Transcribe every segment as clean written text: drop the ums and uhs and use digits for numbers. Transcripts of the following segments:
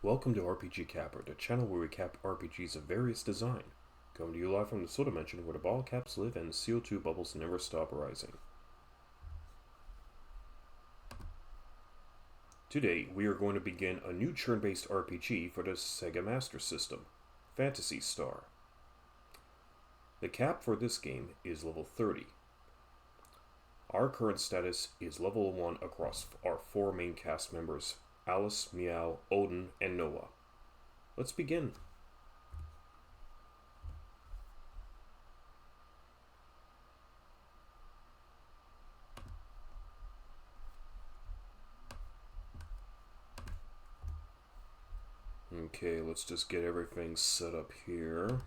welcome to RPG Capper, the channel where we cap RPGs of various design. Coming to you live from the soda dimension where the ball caps live and the CO2 bubbles never stop rising. Today, we are going to begin a new turn-based RPG for the Sega Master System, Phantasy Star. The cap for this game is level 30. Our current status is level 1 across our 4 main cast members, Alice, MYAU, ODIN, and Noah. Let's begin. Okay, let's just get everything set up here.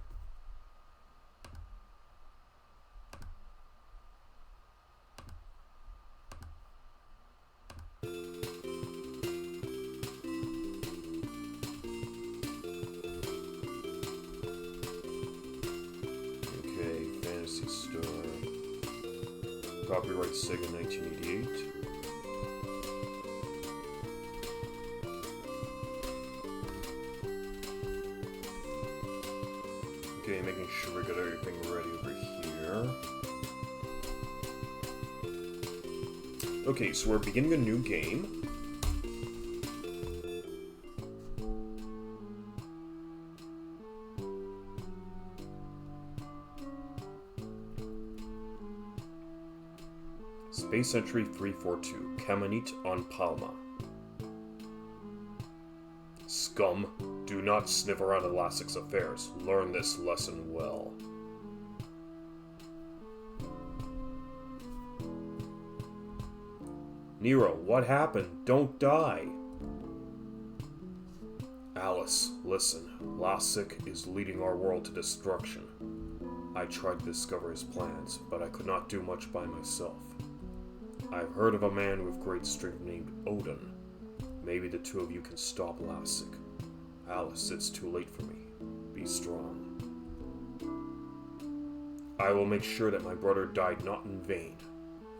Phantasy Star. Copyright Sega 1988. Okay, making sure we got everything ready over here. Okay, so we're beginning a new game. Space Entry 342, Caminite on Palma. Scum, do not sniff around Elastic's affairs. Learn this lesson well. Nero, what happened? Don't die. Alice, listen. Elastic is leading our world to destruction. I tried to discover his plans, but I could not do much by myself. I've heard of a man with great strength named Odin. Maybe the two of you can stop Elastic. Alice, it's too late for me. Be strong. I will make sure that my brother died not in vain.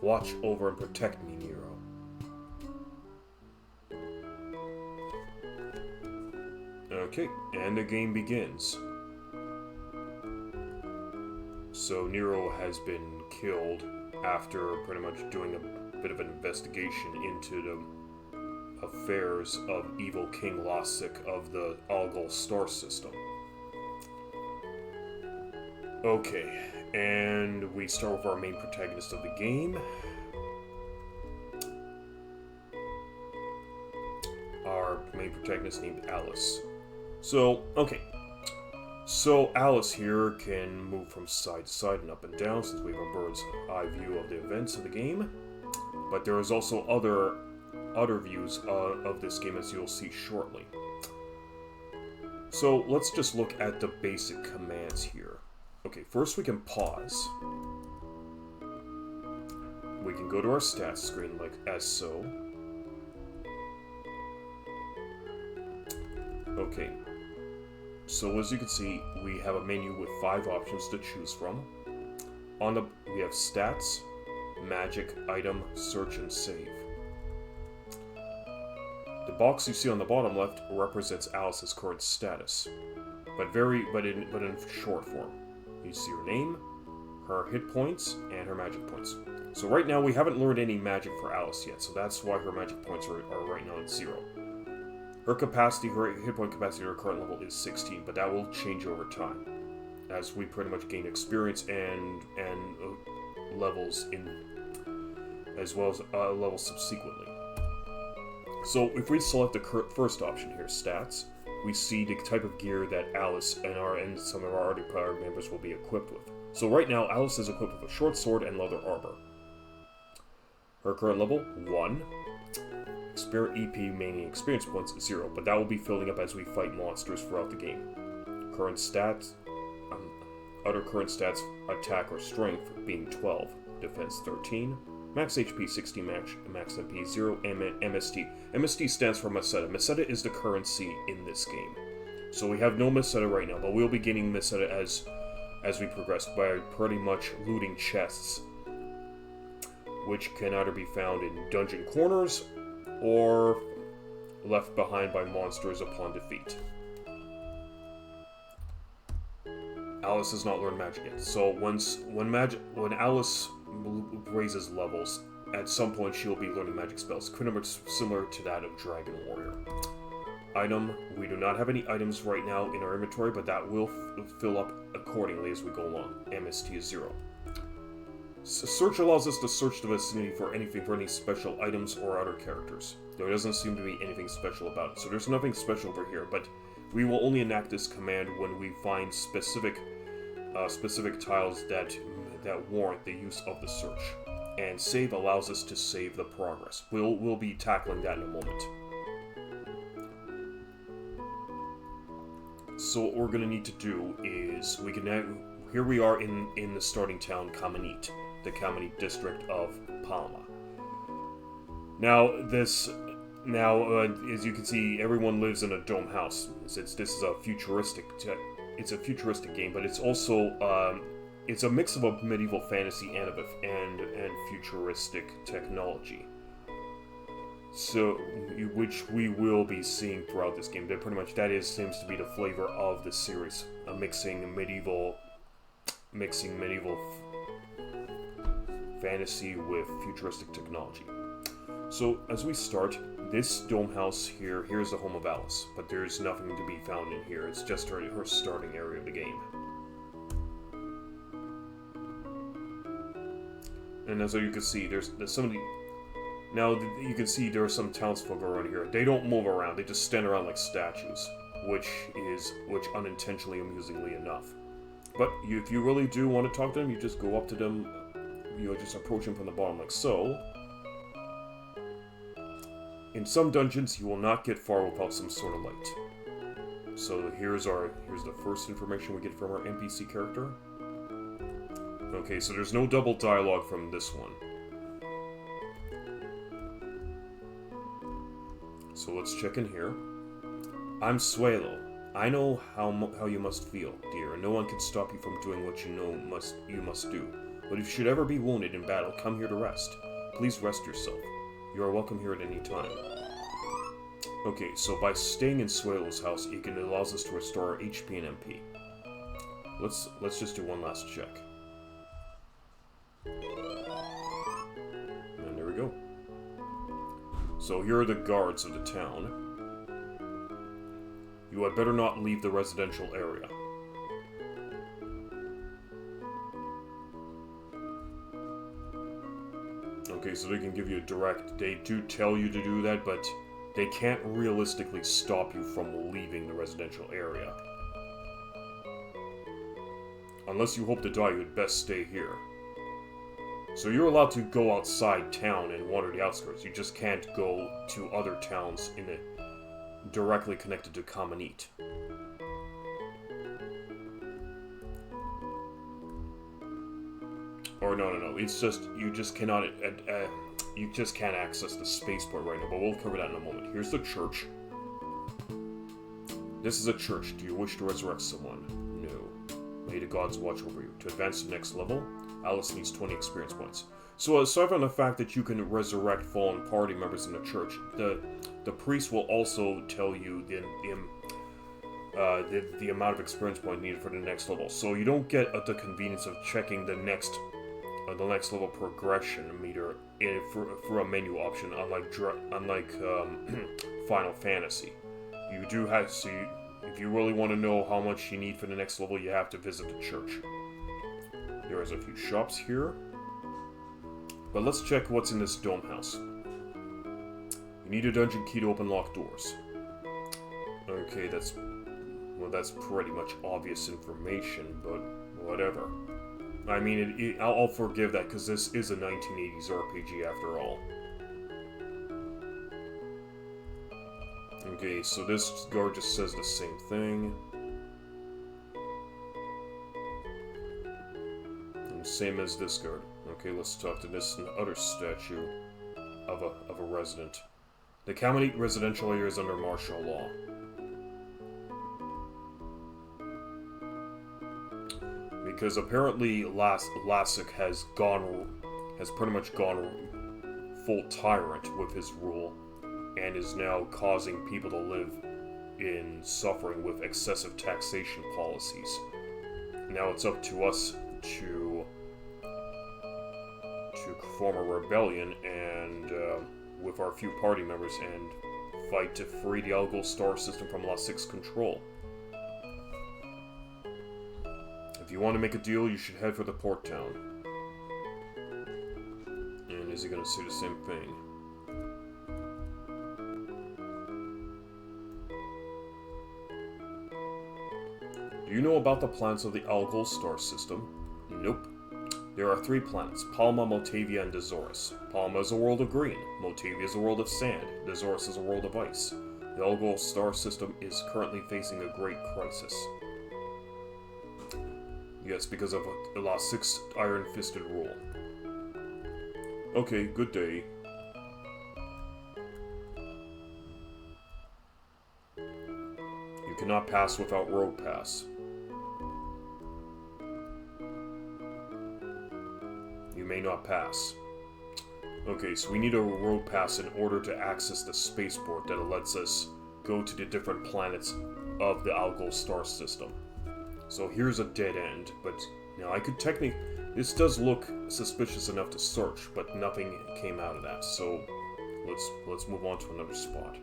Watch over and protect me, Nero. Okay, and the game begins. So Nero has been killed after pretty much doing a bit of an investigation into the affairs of evil King Lasik of the Algol star system. Okay, and we start with our main protagonist of the game. Our main protagonist named Alice. So Alice here can move from side to side and up and down since we have a bird's eye view of the events of the game. But there is also other views of this game, as you'll see shortly. So let's just look at the basic commands here. Okay, first we can pause. We can go to our stats screen like as so. Okay. So as you can see, we have a menu with 5 options to choose from. We have stats, magic, item, search, and save. The box you see on the bottom left represents Alice's current status, but in short form. You see her name, her hit points, and her magic points. So right now we haven't learned any magic for Alice yet, so that's why her magic points are right now at 0. Her hit point capacity at her current level is 16, but that will change over time as we pretty much gain experience and levels as well as levels subsequently. So if we select the first option here, stats, we see the type of gear that Alice and some of our other player members will be equipped with. So right now, Alice is equipped with a short sword and leather armor. Her current level, 1. EP remaining experience points, 0, but that will be filling up as we fight monsters throughout the game. Current stats, other current stats, attack or strength being 12, defense 13, max HP 60, max MP 0, and MST. MST stands for Meseta. Meseta is the currency in this game. So we have no Meseta right now, but we'll be gaining Meseta as we progress by pretty much looting chests, which can either be found in dungeon corners or left behind by monsters upon defeat. Alice has not learned magic yet, so when Alice raises levels, at some point she'll be learning magic spells, pretty much similar to that of Dragon Warrior. Item, we do not have any items right now in our inventory, but that will fill up accordingly as we go along. MST is 0. Search allows us to search the vicinity for any special items or other characters. There doesn't seem to be anything special about it, so there's nothing special over here, but we will only enact this command when we find specific tiles that warrant the use of the search. And save allows us to save the progress. We'll be tackling that in a moment. So what we're going to need to do is here we are in the starting town Kamanit, the Kamanit district of Palma. Now as you can see, everyone lives in a dome house. This is a futuristic game, but it's also it's a mix of a medieval fantasy and futuristic technology. So, which we will be seeing throughout this game. That seems to be the flavor of the series, mixing medieval fantasy with futuristic technology. So, as we start, this dome house here's the home of Alice, but there's nothing to be found in here. It's just her starting area of the game. And as you can see, there's somebody. Now you can see there are some townsfolk around here. They don't move around; they just stand around like statues, which unintentionally amusingly enough. But if you really do want to talk to them, you just go up to them. You just approach them from the bottom, like so. In some dungeons, you will not get far without some sort of light. So here's the first information we get from our NPC character. Okay, so there's no double dialogue from this one. So let's check in here. I'm Suelo. I know how you must feel, dear, and no one can stop you from doing what you must do. But if you should ever be wounded in battle, come here to rest. Please rest yourself. You are welcome here at any time. Okay, so by staying in Suelo's house, it allows us to restore our HP and MP. Let's just do one last check. And there we go. So here are the guards of the town. You had better not leave the residential area. Okay, so they can give you a direct... They do tell you to do that, but they can't realistically stop you from leaving the residential area. Unless you hope to die, you'd best stay here. So you're allowed to go outside town and wander the outskirts. You just can't go to other towns directly connected to Kamanit. Or no. It's just you just cannot. You just can't access the spaceport right now. But we'll cover that in a moment. Here's the church. This is a church. Do you wish to resurrect someone? No. May the gods watch over you. To advance to the next level, Alice needs 20 experience points. So aside from the fact that you can resurrect fallen party members in the church, the priest will also tell you the amount of experience point needed for the next level. So you don't get the convenience of checking the next level progression meter for a menu option, unlike Final Fantasy. You do have to. If you really want to know how much you need for the next level, you have to visit the church. There is a few shops here. But let's check what's in this dome house. You need a dungeon key to open locked doors. Okay, that's pretty much obvious information, but whatever. I mean, I'll forgive that, because this is a 1980s RPG after all. Okay, so this guard just says the same thing. And same as this guard. Okay, let's talk to this other statue of a resident. The Kamanit residential area is under martial law. Because apparently Lassic has pretty much gone full tyrant with his rule. and is now causing people to live in suffering with excessive taxation policies. Now it's up to us to form a rebellion and with our few party members and fight to free the Algol star system from La Six's control. If you want to make a deal, you should head for the port town. And is he going to say the same thing? Do you know about the planets of the Algol star system? Nope. There are 3 planets, Palma, Motavia, and Dazorus. Palma is a world of green, Motavia is a world of sand, Dazorus is a world of ice. The Algol star system is currently facing a great crisis. Yes, because of La Six's iron-fisted rule. Okay, good day. You cannot pass without road pass. You may not pass. Okay, so we need a road pass in order to access the spaceport that lets us go to the different planets of the Algol star system. So here's a dead end, but now I could technically... This does look suspicious enough to search, but nothing came out of that, so let's move on to another spot.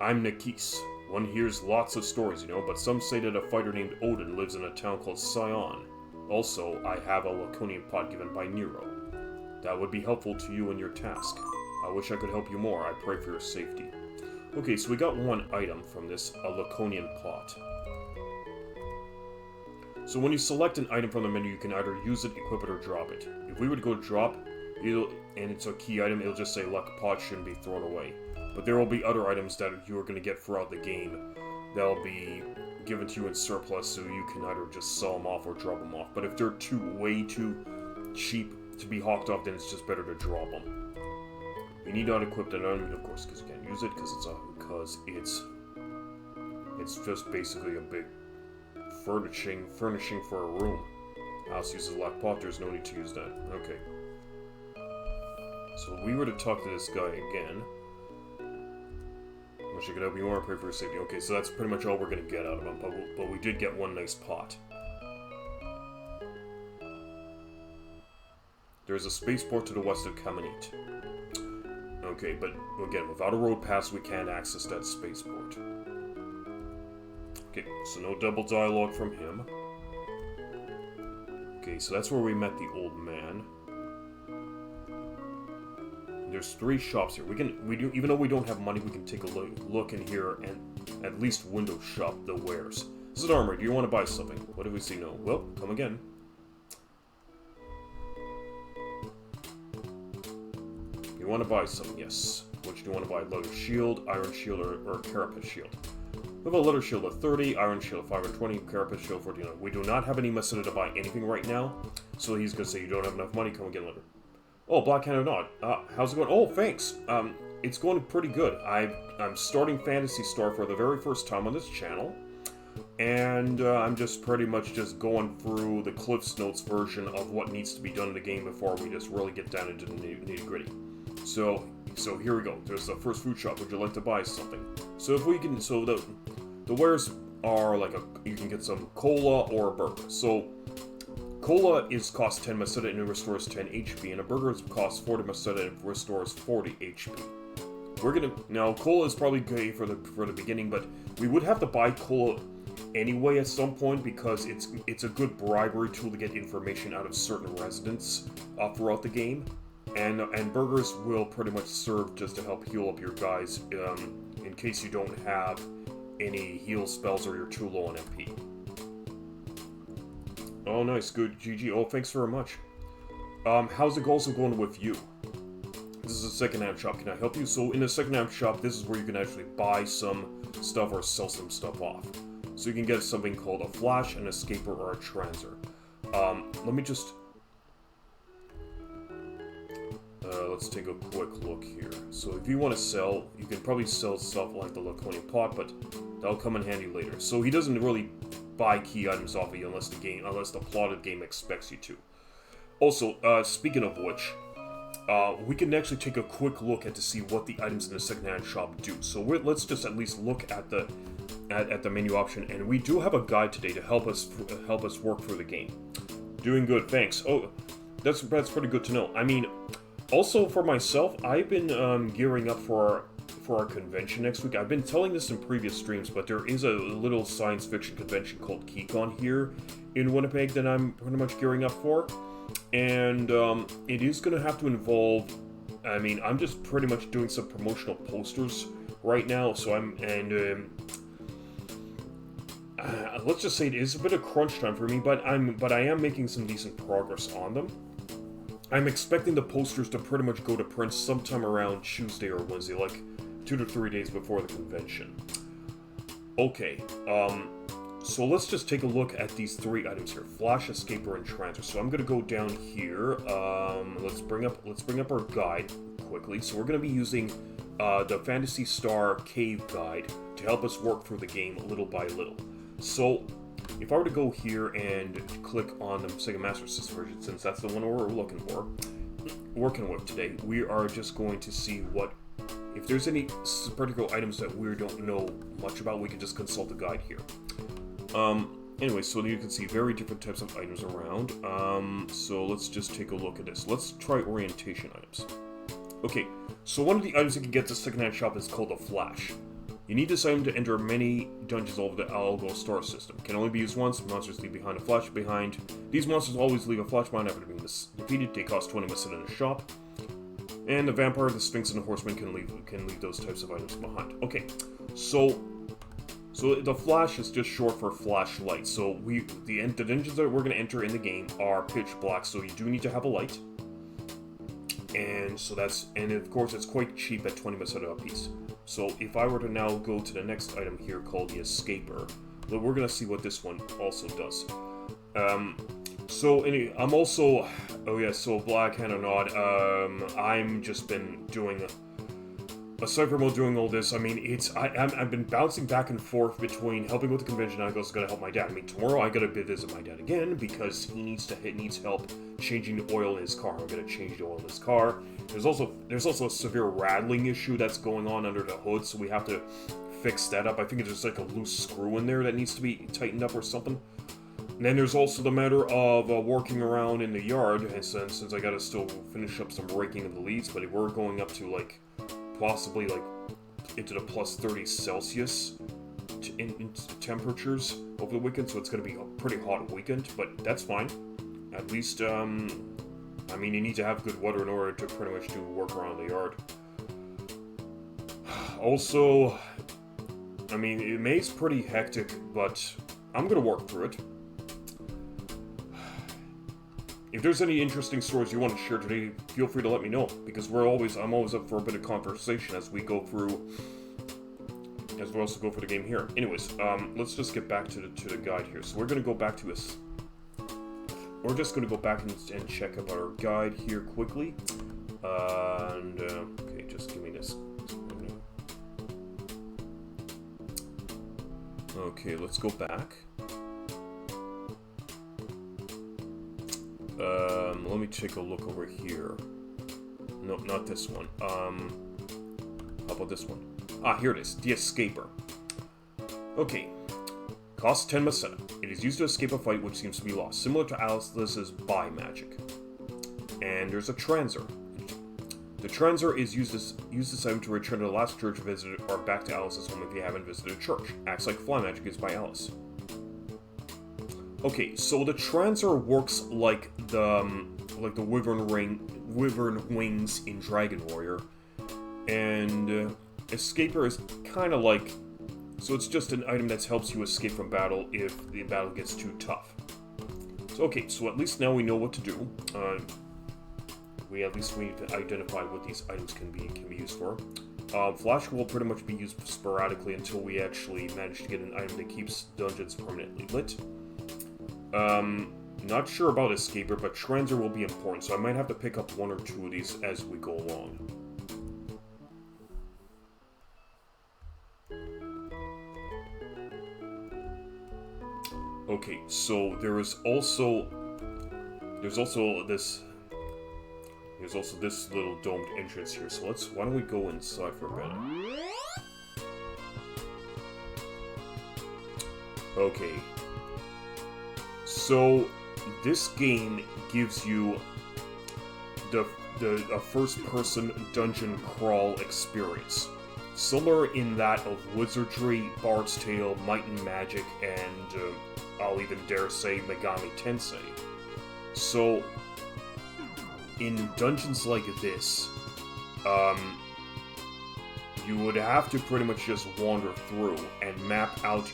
I'm Nikis. One hears lots of stories, you know, but some say that a fighter named Odin lives in a town called Sion. Also, I have a Laconian pot given by Nero. That would be helpful to you in your task. I wish I could help you more. I pray for your safety. Okay, so we got one item from this, a Laconian pot. So when you select an item from the menu, you can either use it, equip it, or drop it. If we were to go drop, and it's a key item, it'll just say luck pot shouldn't be thrown away. But there will be other items that you are going to get throughout the game that'll be given to you in surplus, so you can either just sell them off or drop them off. But if they're way too cheap to be hawked off, then it's just better to drop them. You need not equip that item, of course, because you can't use it, because it's just basically a big furnishing for a room. House uses lock pot, there's no need to use that. Okay. So if we were to talk to this guy again... Wish I could help you more, pray for your safety. Okay, so that's pretty much all we're going to get out of him, but we did get one nice pot. There's a spaceport to the west of Kamenit. Okay, but again, without a road pass, we can't access that spaceport. Okay, so no double dialogue from him. Okay, so that's where we met the old man. There's 3 shops here. Even though we don't have money, we can take a look in here and at least window shop the wares. This is an armory. Do you want to buy something? What do we see? No. Well, come again. You want to buy something? Yes. What do you want to buy? Leather shield, iron shield, or carapace shield? We have a leather shield of 30, iron shield of 520, carapace shield 49. We do not have any method to buy anything right now, so he's going to say you don't have enough money, come and get leather. Oh, Black-Handed Knot. How's it going? Oh, thanks. It's going pretty good. I'm starting Phantasy Star for the very first time on this channel. And I'm just pretty much just going through the Cliff's Notes version of what needs to be done in the game before we just really get down into the nitty-gritty. So here we go. There's the first food shop. Would you like to buy something? So if we can... So the wares are like you can get some cola or a burger. So... Cola costs 10 Masada and it restores 10 HP, and a burger costs 40 Masada and restores 40 HP. Now cola is probably good for the beginning, but we would have to buy cola anyway at some point because it's a good bribery tool to get information out of certain residents throughout the game, and burgers will pretty much serve just to help heal up your guys in case you don't have any heal spells or you're too low on MP. Oh, nice. Good. GG. Oh, thanks very much. How's it also going with you? This is a second-hand shop. Can I help you? So, in the second-hand shop, this is where you can actually buy some stuff or sell some stuff off. So you can get something called a flash, an escaper, or a transer. Let me just... let's take a quick look here. So if you want to sell, you can probably sell stuff like the Laconian pot, but that'll come in handy later. So he doesn't really buy key items off of you unless the plotted game expects you to. Also, speaking of which, we can actually take a quick look to see what the items in the secondhand shop do. So let's just at least look at the menu option, and we do have a guide today to help us work through the game. Doing good, thanks. Oh, that's pretty good to know. I mean, also for myself, I've been gearing up for our convention next week. I've been telling this in previous streams, but there is a little science fiction convention called KeyCon here in Winnipeg that I'm pretty much gearing up for. And it is going to have to involve, I mean, I'm just pretty much doing some promotional posters right now, so let's just say it is a bit of crunch time for me, but I am making some decent progress on them. I'm expecting the posters to pretty much go to print sometime around Tuesday or Wednesday, like 2 to 3 days before the convention. Okay, so let's just take a look at these 3 items here: Flash, Escaper, and Transer. So I'm gonna go down here. Let's bring up our guide quickly. So we're gonna be using the Phantasy Star Cave Guide to help us work through the game little by little. So if I were to go here and click on the Sega Master System version, since that's the one we're working with today, we are just going to see if there's any particular items that we don't know much about. We can just consult the guide here. Anyway, so you can see very different types of items around. So let's just take a look at this. Let's try orientation items. Okay, so one of the items you can get to the secondhand shop is called a Flash. You need this item to enter many dungeons all over the Algo Star system. Can only be used once. Monsters leave behind a flash behind. These monsters always leave a flash behind after being defeated. They cost 20 must sit in a shop. And the Vampire, the Sphinx, and the Horseman can leave those types of items behind. Okay, so the Flash is just short for flashlight. So the dungeons that we're going to enter in the game are pitch black, so you do need to have a light. And of course it's quite cheap at 20 Masada a piece. So if I were to now go to the next item here called the Escaper, we're going to see what this one also does. So Black Hand or Not, I'm just been doing aside from doing all this, I mean, I've been bouncing back and forth between helping with the convention. I gotta help my dad. I mean, tomorrow I gotta visit my dad again because he needs help changing the oil in his car. I'm gonna change the oil in his car. There's also a severe rattling issue that's going on under the hood, so we have to fix that up. I think there's like a loose screw in there that needs to be tightened up or something. And then there's also the matter of working around in the yard, and since I gotta still finish up some raking of the leaves, but we're going up to possibly into the plus 30 Celsius in temperatures over the weekend, so it's going to be a pretty hot weekend, but that's fine. At least, I mean, you need to have good weather in order to pretty much do work around the yard. Also, I mean, May's pretty hectic, but I'm going to work through it. If there's any interesting stories you want to share today, feel free to let me know, because I'm always up for a bit of conversation as we also go for the game here. Anyways, let's just get back to the guide here. So we're going to go back to this. We're just going to go back and check out our guide here quickly. Okay, just give me this. Okay, let's go back. Let me take a look over here. No, not this one. How about this one? Ah, here it is. The Escaper. Okay. Costs 10 Maseta. It is used to escape a fight which seems to be lost, similar to Alice's Buy Magic. And there's a Transer. The Transer is use this item to return to the last church visited or back to Alice's home if you haven't visited a church. Acts like Fly Magic is by Alice. Okay, so the Transer works like the Wyvern Wings in Dragon Warrior, and Escaper is kind of like, so it's just an item that helps you escape from battle if the battle gets too tough. So okay, so at least now we know what to do. We need to identify what these items can be used for. Flash will pretty much be used sporadically until we actually manage to get an item that keeps dungeons permanently lit. Not sure about Escaper, but Transer will be important, so I might have to pick up 1 or 2 of these as we go along. Okay, so there's also this little domed entrance here. So why don't we go inside for a bit? Okay. So this game gives you a first-person dungeon crawl experience, similar in that of Wizardry, Bard's Tale, Might and Magic, and I'll even dare say Megami Tensei. So, in dungeons like this, you would have to pretty much just wander through and map out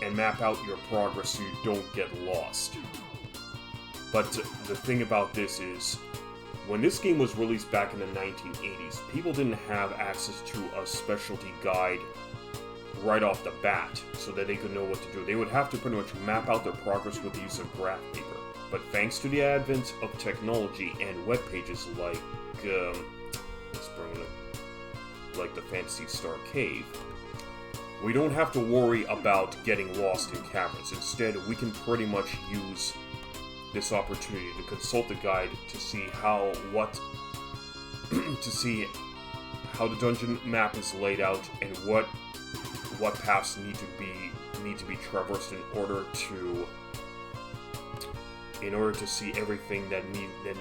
your progress so you don't get lost. But the thing about this is, when this game was released back in the 1980s, people didn't have access to a specialty guide right off the bat so that they could know what to do. They would have to pretty much map out their progress with the use of graph paper. But thanks to the advent of technology and web pages like, let's bring it up, like the Phantasy Star Cave, we don't have to worry about getting lost in caverns. Instead, we can pretty much use this opportunity to consult the guide to see how the dungeon map is laid out and what paths need to be traversed in order to see everything that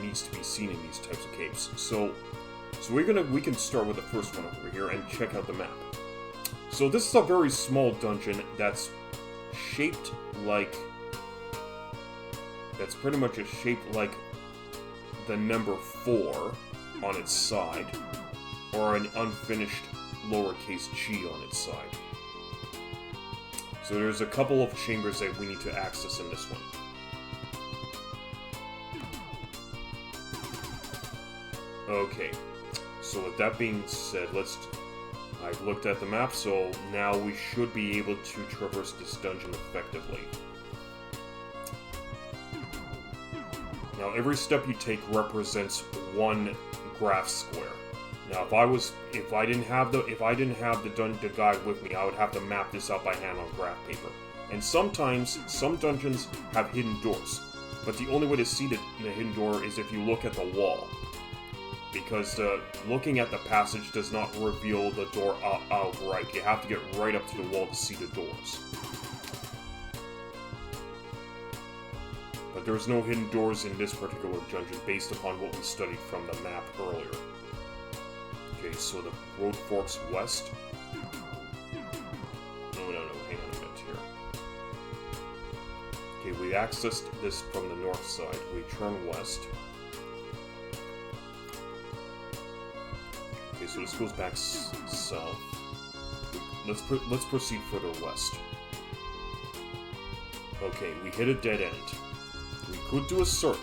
needs to be seen in these types of caves. So we can start with the first one over here and check out the map. So this is a very small dungeon that's shaped like, that's pretty much shaped like the number 4 on its side, or an unfinished lowercase g on its side. So there's a couple of chambers that we need to access in this one. Okay, so with that being said, I've looked at the map, so now we should be able to traverse this dungeon effectively. Now, every step you take represents 1 graph square. Now, if I didn't have the guide with me, I would have to map this out by hand on graph paper. And sometimes, some dungeons have hidden doors, but the only way to see the hidden door is if you look at the wall. Because looking at the passage does not reveal the door outright. You have to get right up to the wall to see the doors. But there's no hidden doors in this particular dungeon based upon what we studied from the map earlier. Okay, so the road forks west. No, hang on a minute here. Okay, we accessed this from the north side. We turn west. Okay, so this goes back south. Let's proceed further west. Okay, we hit a dead end. We could do a search.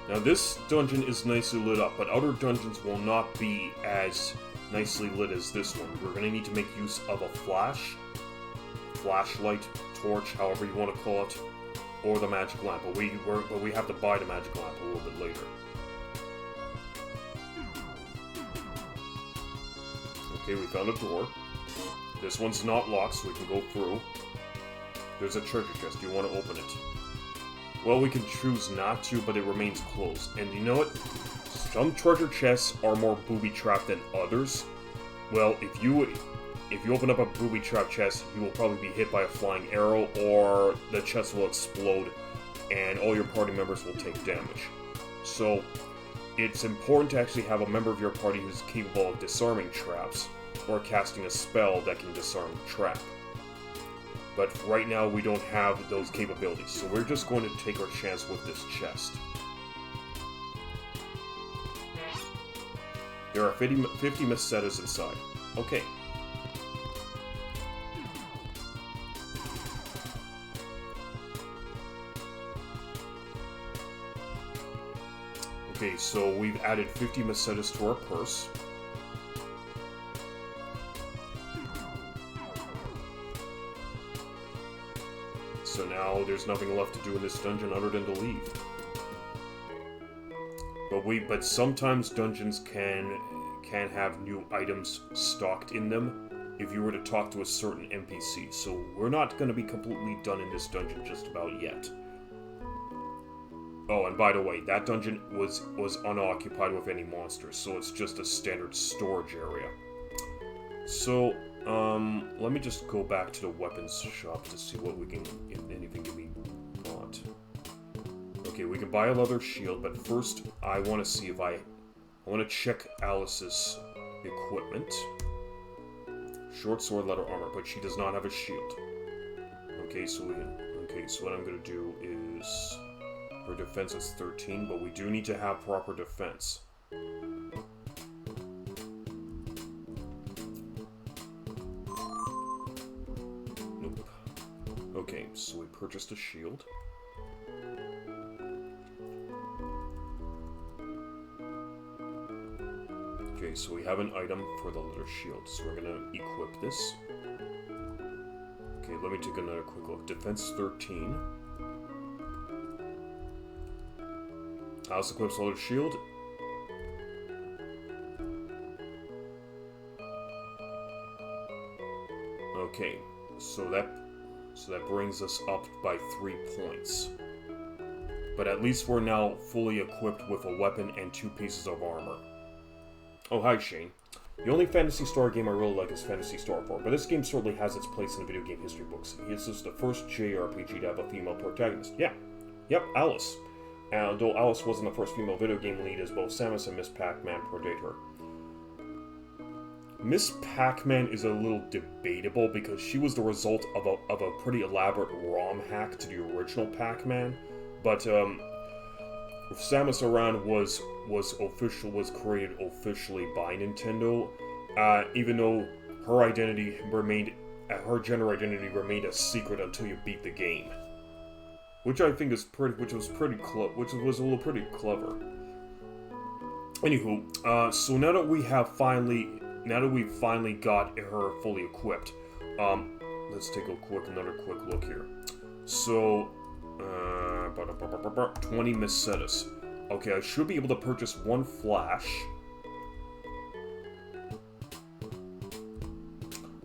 Now this dungeon is nicely lit up, but other dungeons will not be as nicely lit as this one. We're going to need to make use of a flashlight, torch, however you want to call it, or the magic lamp. But we have to buy the magic lamp a little bit later. Okay, we found a door. This one's not locked, so we can go through. There's a treasure chest. Do you want to open it? Well, we can choose not to, but it remains closed. And you know what? Some treasure chests are more booby-trapped than others. Well, if you open up a booby-trapped chest, you will probably be hit by a flying arrow, or the chest will explode, and all your party members will take damage. So, it's important to actually have a member of your party who's capable of disarming traps, or casting a spell that can disarm the trap. But right now, we don't have those capabilities, so we're just going to take our chance with this chest. There are 50 Mesetas inside. Okay. Okay, so we've added 50 mesetas to our purse. So now there's nothing left to do in this dungeon other than to leave. But sometimes dungeons can have new items stocked in them if you were to talk to a certain NPC. So we're not going to be completely done in this dungeon just about yet. Oh, and by the way, that dungeon was unoccupied with any monsters, so it's just a standard storage area. So, let me just go back to the weapons shop to see what we can, if anything can be bought. Okay, we can buy a leather shield, but first I want to see if I want to check Alice's equipment. Short sword, leather armor, but she does not have a shield. Okay, so what I'm going to do is... Her defense is 13, but we do need to have proper defense. Nope. Okay, so we purchased a shield. Okay, so we have an item for the leather shield, so we're gonna equip this. Okay, let me take another quick look. Defense 13. Alice equips leather shield. Okay, so that brings us up by 3 points. But at least we're now fully equipped with a weapon and 2 pieces of armor. Oh, hi, Shane. The only Phantasy Star game I really like is Phantasy Star 4, but this game certainly has its place in the video game history books. This is the first JRPG to have a female protagonist. Yeah. Yep, Alice. Though Alice wasn't the first female video game lead, as both Samus and Miss Pac-Man predate her. Miss Pac-Man is a little debatable because she was the result of a pretty elaborate ROM hack to the original Pac-Man, but Samus Aran was created officially by Nintendo, even though her gender identity remained a secret until you beat the game. Which I think is pretty clever. Anywho, so now that we've finally got her fully equipped, let's take another quick look here. So, 20 mesetas. Okay, I should be able to purchase 1 flash.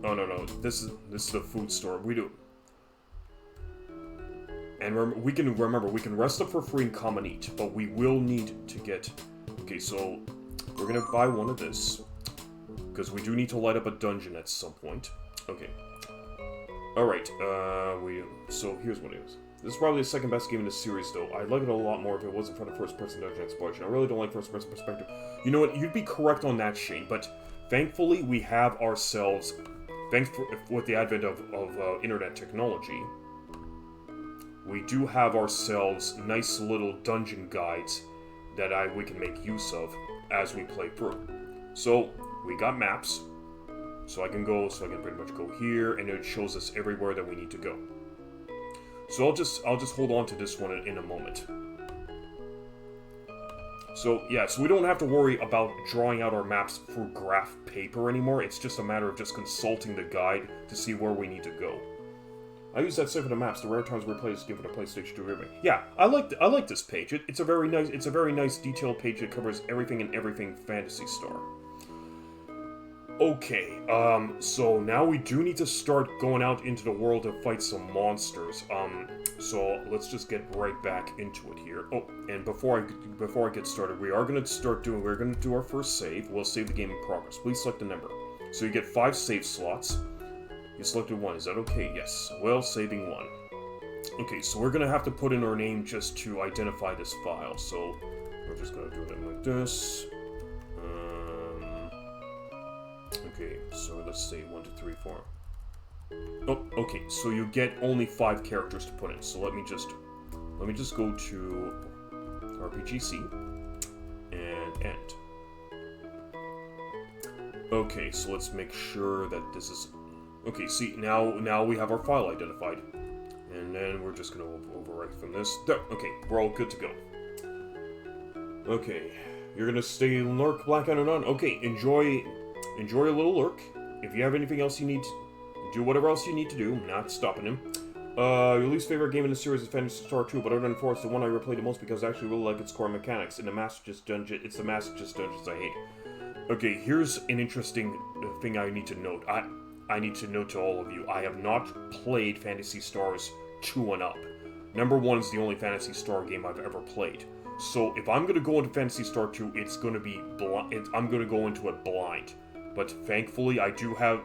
Oh no, this is the food store. And we can rest up for free and come and eat, but we will need to get... Okay, so we're gonna buy 1 of this, because we do need to light up a dungeon at some point. Okay. Alright, so here's what it is. This is probably the second best game in the series, though. I'd like it a lot more if it wasn't for the first-person dungeon exploration. I really don't like first-person perspective. You know what? You'd be correct on that, Shane, but thankfully we have ourselves... with the advent of internet technology... We do have ourselves nice little dungeon guides that we can make use of as we play through. So, we got maps, so I can pretty much go here, and it shows us everywhere that we need to go. So I'll just hold on to this one in a moment. So, yeah, so we don't have to worry about drawing out our maps through graph paper anymore, it's just a matter of just consulting the guide to see where we need to go. I use that save for the maps. The rare times we play this game for the PlayStation 2 remake. Yeah, I like this page. It's a very nice detailed page that covers everything and everything Phantasy Star. Okay, so now we do need to start going out into the world to fight some monsters. So let's just get right back into it here. Oh, and before I get started, we're gonna do our first save. We'll save the game in progress. Please select a number. So you get 5 save slots. You selected 1, is that okay? Yes. Well, saving 1. Okay, so we're gonna have to put in our name just to identify this file, so we're just gonna do it like this. Okay, so let's say 1, 2, 3, 4. Oh, okay, so you get only 5 characters to put in, so let me just go to RPGC and end. Okay, so let's make sure that this is... Okay, see, now we have our file identified. And then we're just gonna overwrite from this. There, okay, we're all good to go. Okay, you're gonna stay lurk, Black Iron on. Okay, enjoy a little lurk. If you have anything else you need to do, whatever else you need to do, not stopping him. Your least favorite game in the series is Phantasy Star 2, but other than 4, it's the one I replayed the most because I actually really like its core mechanics. In the Master Chief Dungeon, it's the Master Chief Dungeons I hate. Okay, here's an interesting thing I need to note. I need to note to all of you, I have not played Phantasy Stars 2 and up. Number 1 is the only Phantasy Star game I've ever played. So if I'm gonna go into Phantasy Star 2, it's gonna be I'm gonna go into it blind. But thankfully,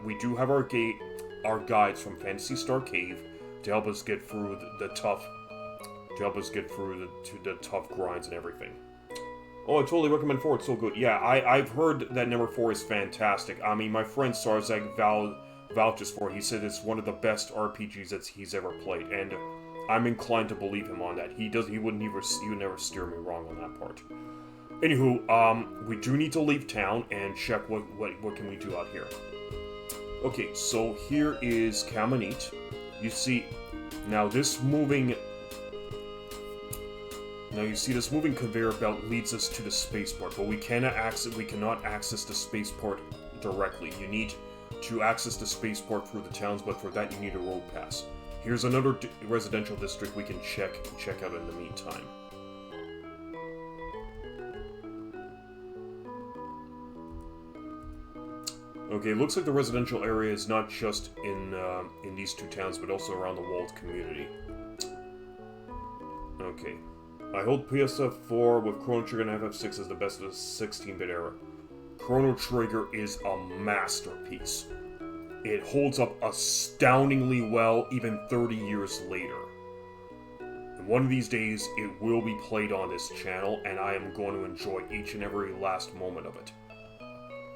we do have our guides from Phantasy Star Cave to help us get through the tough grinds and everything. Oh, I totally recommend 4. It's so good. Yeah, I've heard that number 4 is fantastic. I mean, my friend Sarzak vouches for it. He said it's one of the best RPGs that he's ever played, and I'm inclined to believe him on that. He would never steer me wrong on that part. Anywho, we do need to leave town and check what can we do out here. Okay, so here is Kamanit. You see, now this moving conveyor belt leads us to the spaceport, but we cannot access the spaceport directly. You need to access the spaceport through the towns, but for that you need a road pass. Here's another residential district we can check out in the meantime. Okay, looks like the residential area is not just in these 2 towns, but also around the walled community. Okay. I hold PS4 with Chrono Trigger and FF6 as the best of the 16-bit era. Chrono Trigger is a masterpiece. It holds up astoundingly well even 30 years later. And one of these days, it will be played on this channel, and I am going to enjoy each and every last moment of it.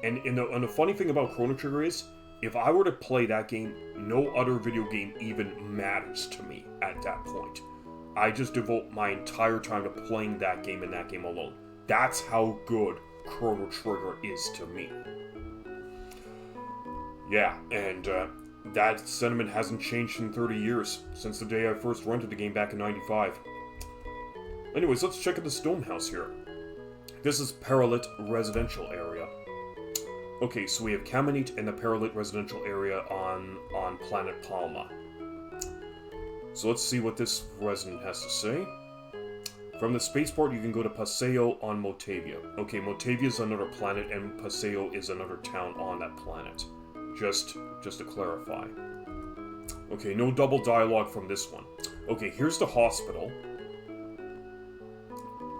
And the funny thing about Chrono Trigger is, if I were to play that game, no other video game even matters to me at that point. I just devote my entire time to playing that game and that game alone. That's how good Chrono Trigger is to me. Yeah, and that sentiment hasn't changed in 30 years, since the day I first rented the game back in '95. Anyways, let's check out the Stone House here. This is Paralit Residential Area. Okay, so we have Kamanit and the Paralit Residential Area on Planet Palma. So let's see what this resident has to say. From the spaceport, you can go to Paseo on Motavia. Okay, Motavia is another planet, and Paseo is another town on that planet. Just to clarify. Okay, no double dialogue from this one. Okay, here's the hospital.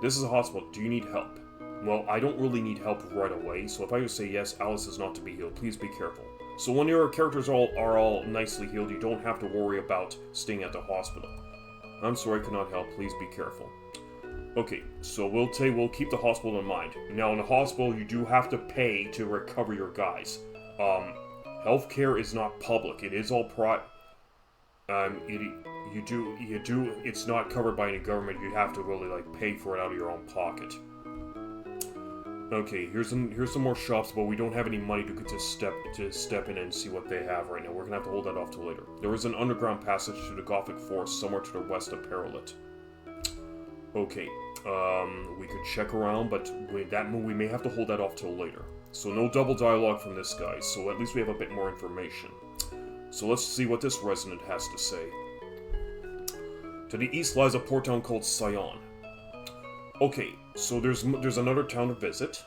This is a hospital. Do you need help? Well, I don't really need help right away, so if I just say yes, Alice is not to be healed. Please be careful. So when your characters are all nicely healed, you don't have to worry about staying at the hospital. I'm sorry, I cannot help. Please be careful. Okay, so we'll keep the hospital in mind. Now, in the hospital, you do have to pay to recover your guys. Healthcare is not public. It is all private. It's not covered by any government. You have to really, pay for it out of your own pocket. Okay, here's some more shops, but we don't have any money to step in and see what they have right now. We're gonna have to hold that off till later. There is an underground passage to the Gothic Forest somewhere to the west of Paralit. Okay, we could check around, but we may have to hold that off till later. So no double dialogue from this guy, so at least we have a bit more information. So let's see what this resident has to say. To the east lies a port town called Sion. Okay, so there's another town to visit.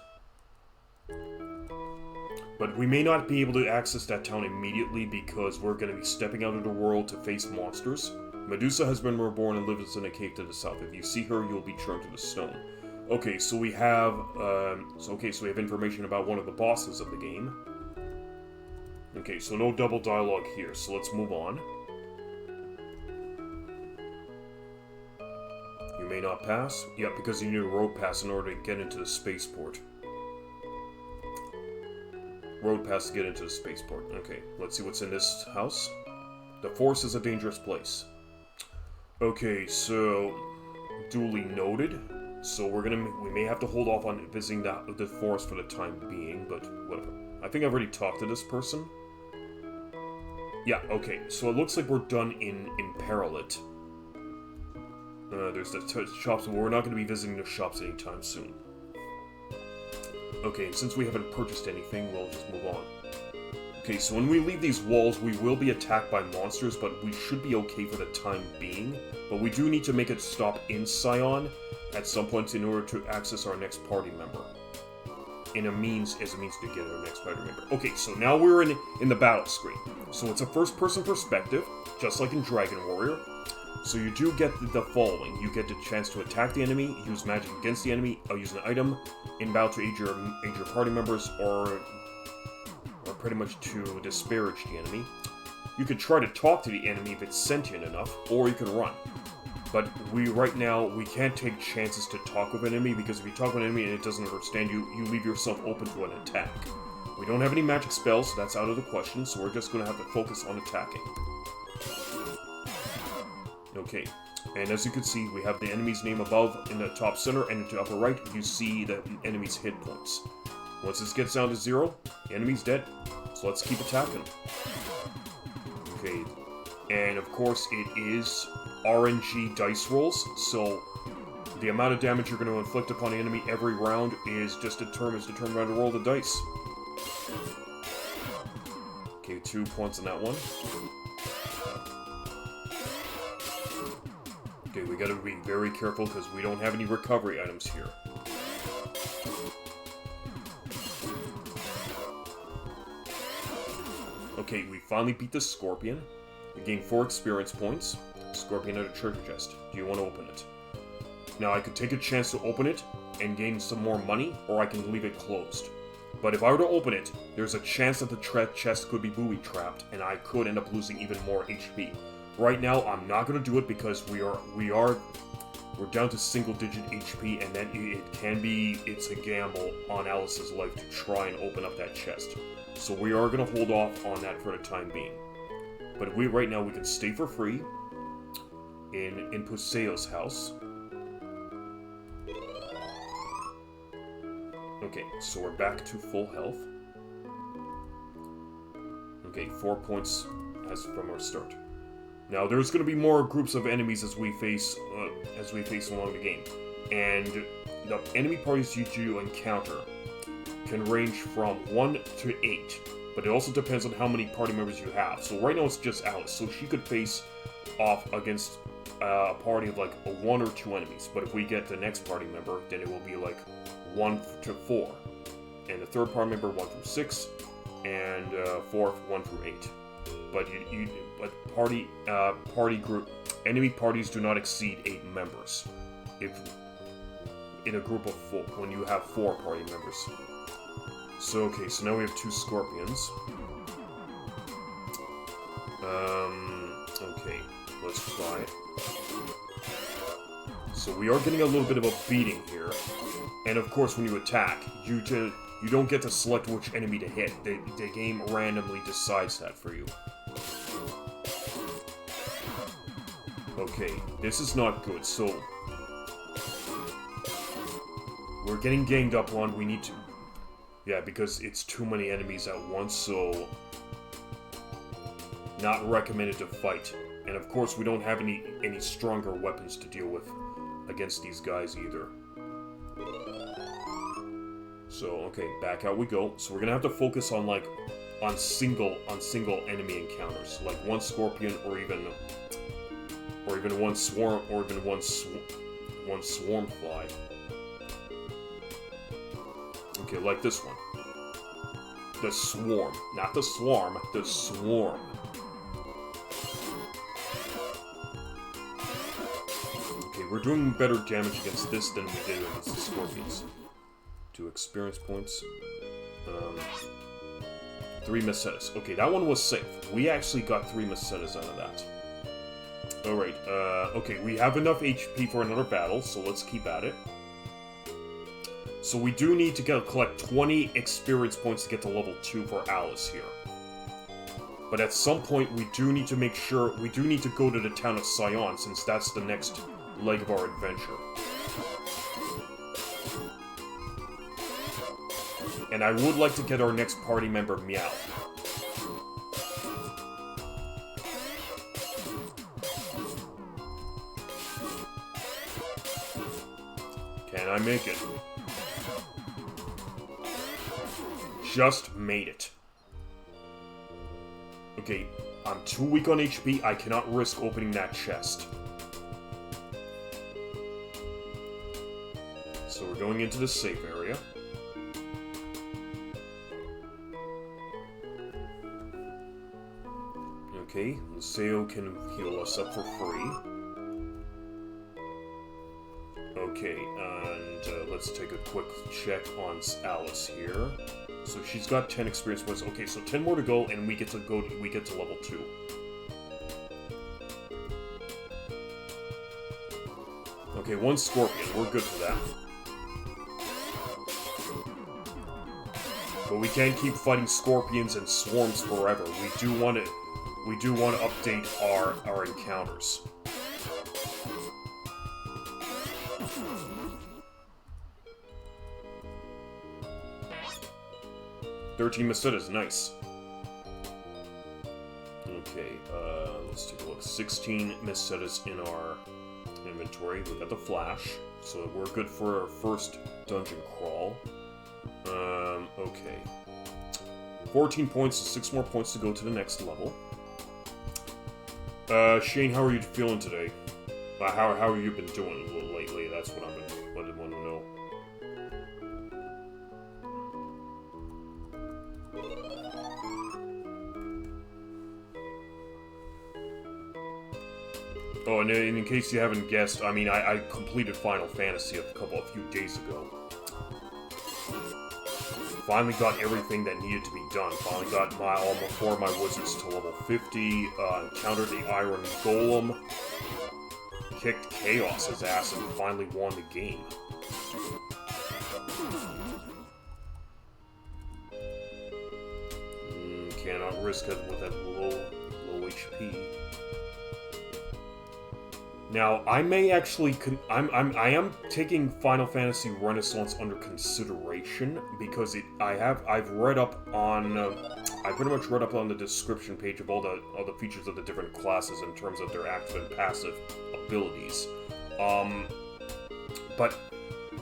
But we may not be able to access that town immediately because we're going to be stepping out of the world to face monsters. Medusa has been reborn and lives in a cave to the south. If you see her, you'll be turned to the stone. Okay, so we have information about one of the bosses of the game. Okay, so no double dialogue here, so let's move on. You may not pass? Yep, because you need a road pass in order to get into the spaceport. Road pass to get into the spaceport. Okay, let's see what's in this house. The forest is a dangerous place. Okay, so duly noted. So we may have to hold off on visiting the forest for the time being, but whatever. I think I've already talked to this person. Yeah, okay, so it looks like we're done in Paralit. There's the shops, but we're not going to be visiting the shops anytime soon. Okay, since we haven't purchased anything, we'll just move on. Okay, so when we leave these walls, we will be attacked by monsters, but we should be okay for the time being. But we do need to make it stop in Scion at some point in order to access our next party member. As a means to get our next party member. Okay, so now we're in the battle screen. So it's a first-person perspective, just like in Dragon Warrior. So you do get the following. You get the chance to attack the enemy, use magic against the enemy, or use an item in battle to aid your party members, or pretty much to disparage the enemy. You could try to talk to the enemy if it's sentient enough, or you can run. But right now, we can't take chances to talk with an enemy, because if you talk with an enemy and it doesn't understand you, you leave yourself open to an attack. We don't have any magic spells, so that's out of the question, so we're just going to have to focus on attacking. Okay, and as you can see, we have the enemy's name above in the top center, and in the upper right, you see the enemy's hit points. Once this gets down to 0, the enemy's dead, so let's keep attacking. Okay, and of course it is RNG dice rolls, so the amount of damage you're going to inflict upon the enemy every round is just determined by the roll of the dice. Okay, 2 points on that one. Okay, we gotta be very careful because we don't have any recovery items here. Okay, we finally beat the Scorpion. We gained 4 experience points. Scorpion had a treasure chest. Do you want to open it? Now, I could take a chance to open it and gain some more money, or I can leave it closed. But if I were to open it, there's a chance that the chest could be booby-trapped, and I could end up losing even more HP. Right now, I'm not going to do it because we're down to single-digit HP, and then it's a gamble on Alice's life to try and open up that chest. So we are going to hold off on that for the time being. But right now we can stay for free in Puseo's house. Okay, so we're back to full health. Okay, 4 points as from our start. Now there's going to be more groups of enemies as we face along the game, and the enemy parties you encounter can range from 1 to 8, but it also depends on how many party members you have. So right now it's just Alice, so she could face off against a party of like 1 or 2 enemies. But if we get the next party member, then it will be like 1 to 4, and the third party member 1 through 6, and fourth 1 through 8. But party group enemy parties do not exceed 8 members. If in a group of 4, when you have 4 party members. So okay, so now we have 2 scorpions. Okay, let's try it. So we are getting a little bit of a beating here, and of course when you attack, you don't get to select which enemy to hit. The game randomly decides that for you. Okay, this is not good, so we're getting ganged up on. We need to... Yeah, because it's too many enemies at once, so not recommended to fight. And of course, we don't have any stronger weapons to deal with against these guys either. So, okay, back out we go. So we're gonna have to focus on single enemy encounters, like 1 scorpion or even 1 swarm, or even one swarm fly. Okay, like this one. The swarm. Not the swarm, the swarm. Okay, we're doing better damage against this than we did against the scorpions. 2 experience points. 3 Mesetas. Okay, that one was safe. We actually got 3 Mesetas out of that. Alright, okay, we have enough HP for another battle, so let's keep at it. So we do need to collect 20 experience points to get to level 2 for Alice here. But at some point, we do need to go to the town of Scion, since that's the next leg of our adventure. And I would like to get our next party member, MYAU. Can I make it? just made it. Okay, I'm too weak on HP. I cannot risk opening that chest. So we're going into the safe area. Okay, MYAU can heal us up for free. Okay, and let's take a quick check on Alice here. So she's got 10 experience points. Okay, so 10 more to go, and we get to level 2. Okay, 1 scorpion. We're good for that. But we can't keep fighting scorpions and swarms forever. We do want to update our encounters. $13 Macetas, nice. Okay, let's take a look. 16 Macetas in our inventory. We got the flash, so we're good for our first dungeon crawl. Okay. 14 points, so 6 more points to go to the next level. Shane, how are you feeling today? How have you been doing lately? That's what I want to know. Oh, and in case you haven't guessed, I mean, I completed Final Fantasy a few days ago. Finally got everything that needed to be done. Finally got all 4 of my wizards to level 50, encountered the Iron Golem, kicked Chaos's ass, and finally won the game. Cannot risk it with that low HP. Now, I may actually, I am taking Final Fantasy Renaissance under consideration because I've read up on, I pretty much read up on the description page of all the features of the different classes in terms of their active and passive abilities. But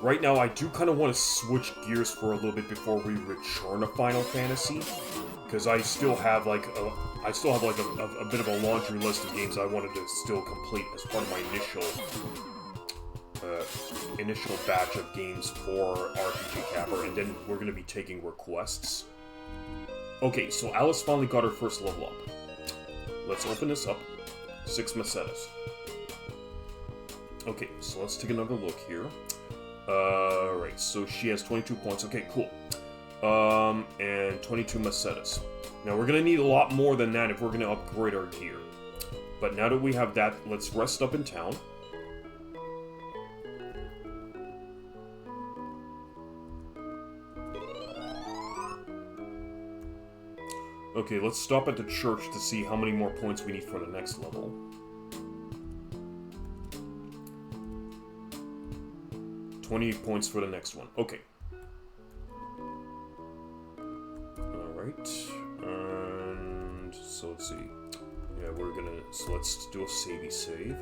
right now, I do kind of want to switch gears for a little bit before we return to Final Fantasy, because I still have like a bit of a laundry list of games I wanted to still complete as part of my initial batch of games for RPG Capper, and then we're going to be taking requests. Okay, so Alice finally got her first level up. Let's open this up. 6 Macetas. Okay, so let's take another look here. Right, so she has 22 points. Okay, cool. And 22 Macetas. Now, we're gonna need a lot more than that if we're gonna upgrade our gear. But now that we have that, let's rest up in town. Okay, let's stop at the church to see how many more points we need for the next level. $28 points for the next one. Okay. Alright. And so let's see. Yeah, so let's do a savey save.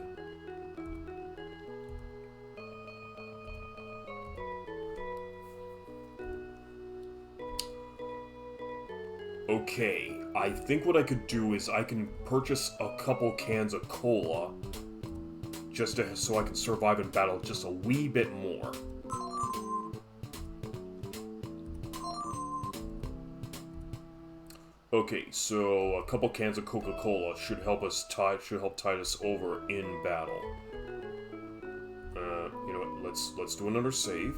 Okay, I think what I could do is I can purchase a couple cans of cola so I can survive in battle just a wee bit more. Okay, so a couple cans of Coca-Cola should help tide us over in battle. You know what? Let's do another save.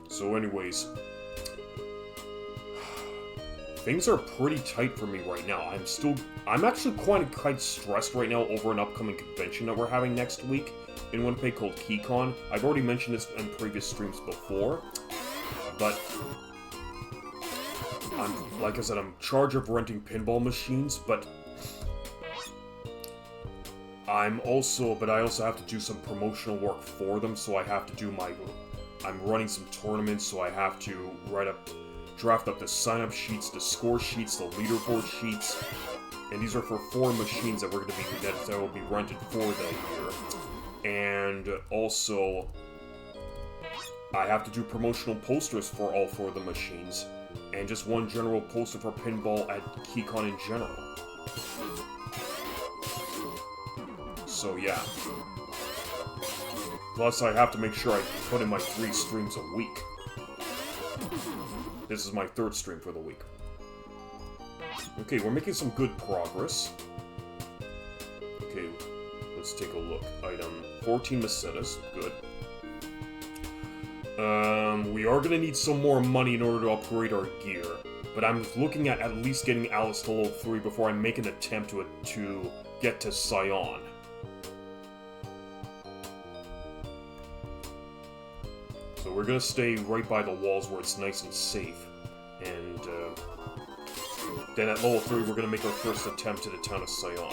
So anyways, things are pretty tight for me right now. I'm actually quite stressed right now over an upcoming convention that we're having next week in Winnipeg called KeyCon. I've already mentioned this in previous streams before, but like I said, I'm in charge of renting pinball machines, but I also have to do some promotional work for them, so I have to do I'm running some tournaments, so I have to draft up the sign-up sheets, the score sheets, the leaderboard sheets, and these are for 4 machines that we're going to be that will be rented for the year. And also, I have to do promotional posters for all 4 of the machines, and just 1 general poster for pinball at KeyCon in general. So yeah. Plus, I have to make sure I put in my 3 streams a week. This is my 3rd stream for the week. Okay, we're making some good progress. Okay, let's take a look. Item 14 Macetas, good. We are gonna need some more money in order to upgrade our gear, but I'm looking at least getting Alice to level 3 before I make an attempt to get to Scion. So we're gonna stay right by the walls where it's nice and safe, and then at level 3 we're gonna make our first attempt to the town of Scion.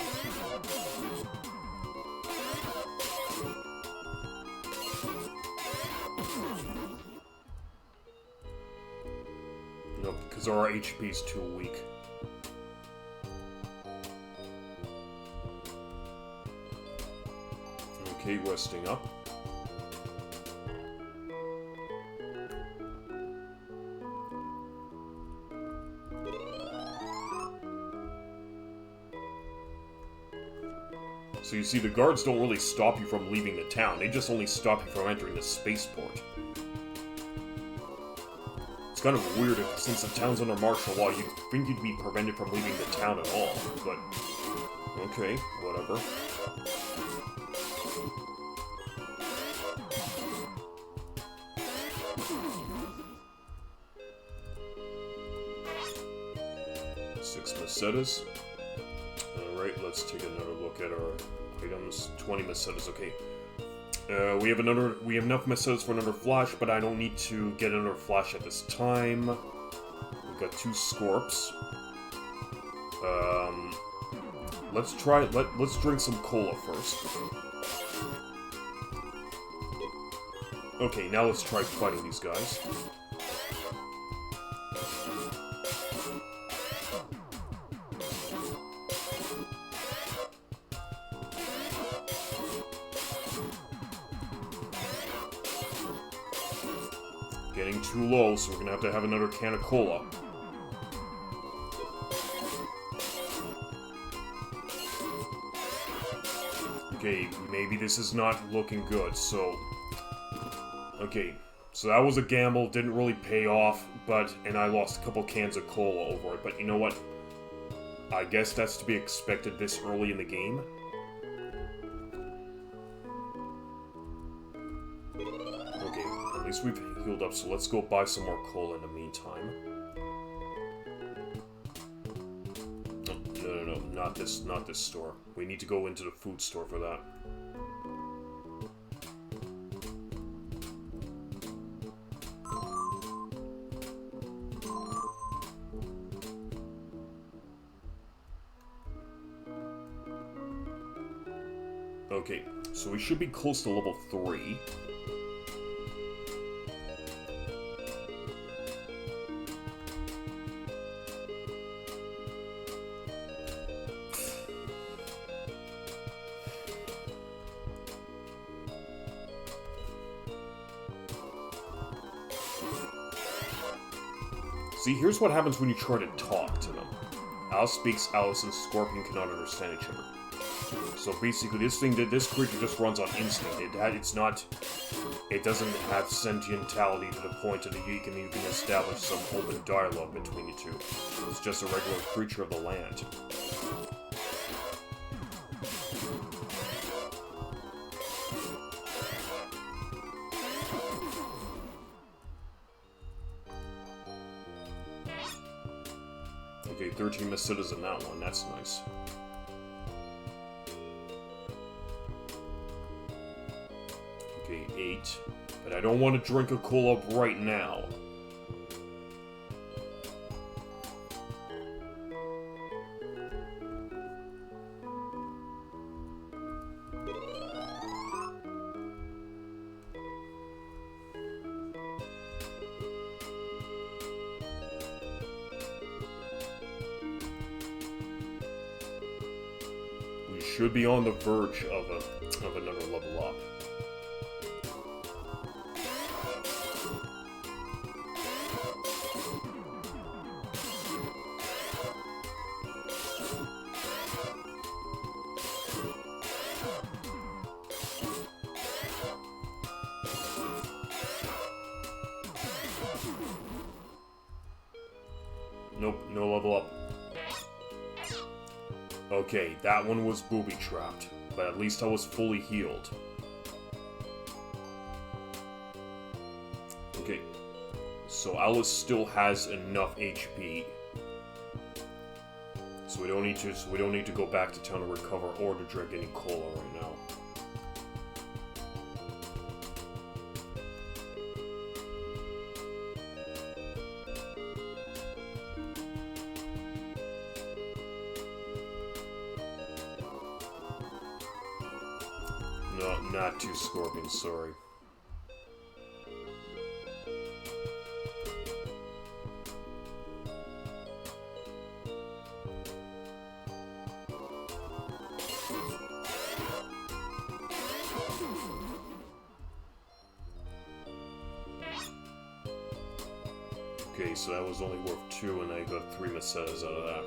No, because our HP is too weak. Okay, resting up. So you see, the guards don't really stop you from leaving the town, they just only stop you from entering the spaceport. It's kind of weird, since the town's under martial law, you'd think you'd be prevented from leaving the town at all, but... okay, whatever. Six Macetas. Alright, let's take another look at our items. 20 Macetas, okay. We have enough Macetas for another flash, but I don't need to get another flash at this time. We've got 2 Scorps. Let's drink some cola first. Okay, now let's try fighting these guys. Getting too low, so we're gonna have to have another can of cola. Okay, maybe this is not looking good, so... okay, so that was a gamble, didn't really pay off, and I lost a couple cans of cola over it, but you know what? I guess that's to be expected this early in the game. Okay, at least we've healed up, so let's go buy some more cola in the meantime. No, not this store. We need to go into the food store for that. Okay, so we should be close to level 3. See, here's what happens when you try to talk to them. Alice speaks, Alice and Scorpion cannot understand each other. So basically, this creature just runs on instinct. It doesn't have sentientality to the point that you can establish some open dialogue between you two. It's just a regular creature of the land. Okay, 13 Macetas in that one, that's nice. Okay, 8. But I don't want to drink a cola right now. should be on the verge of another level up. Nope, no level up. Okay, that one was booby-trapped, but at least I was fully healed. Okay, so Alice still has enough HP, so we don't need to go back to town to recover or to drink any cola right now. No, not two scorpions, sorry. Okay, so that was only worth 2, and I got 3 Macetas out of that.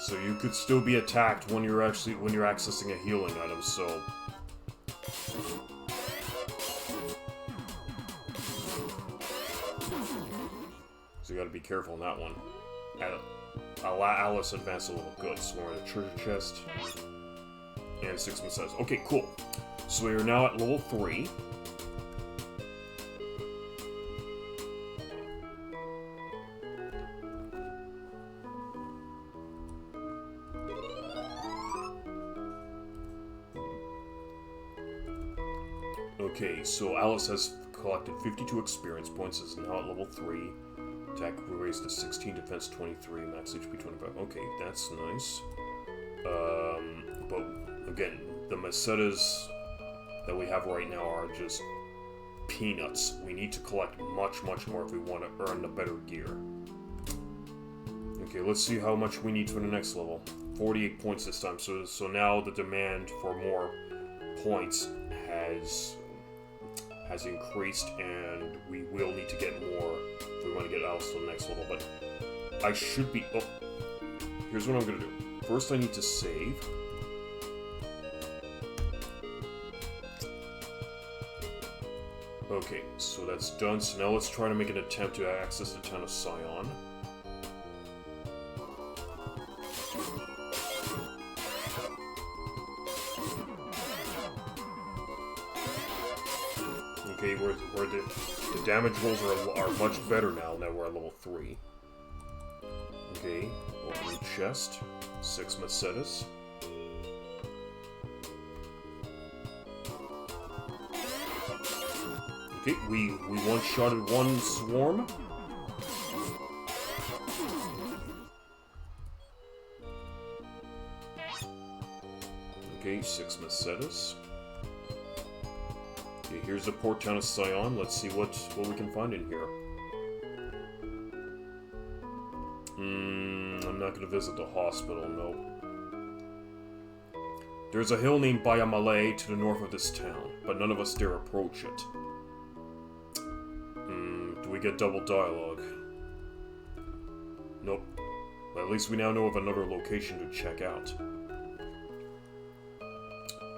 So you could still be attacked when you're accessing a healing item, so you gotta be careful on that one. Alice advanced a little good, so we're in a treasure chest. And 6 Macetas. Okay, cool. So we are now at level 3. Okay, so Alice has collected 52 experience points, is now at level 3. Attack raised to 16, defense 23, max HP 25. Okay, that's nice. But again, the Macetas that we have right now are just peanuts. We need to collect much, much more if we want to earn the better gear. Okay, let's see how much we need for the next level. 48 points this time, so now the demand for more points has increased, and we will need to get more if we want to get Alice to the next level, but I should be... Oh, here's what I'm going to do. First I need to save. Okay, so that's done, so now let's try to make an attempt to access the town of Scion. Okay, where the damage rolls are much better now we're at level 3. Okay, open the chest. 6 Macetas. Okay, we one-shotted one swarm. Okay, 6 Macetas. Okay, here's the port town of Scion. Let's see what we can find in here. I'm not gonna visit the hospital, no. There's a hill named Bayamale to the north of this town, but none of us dare approach it. Do we get double dialogue? Nope. Well, at least we now know of another location to check out.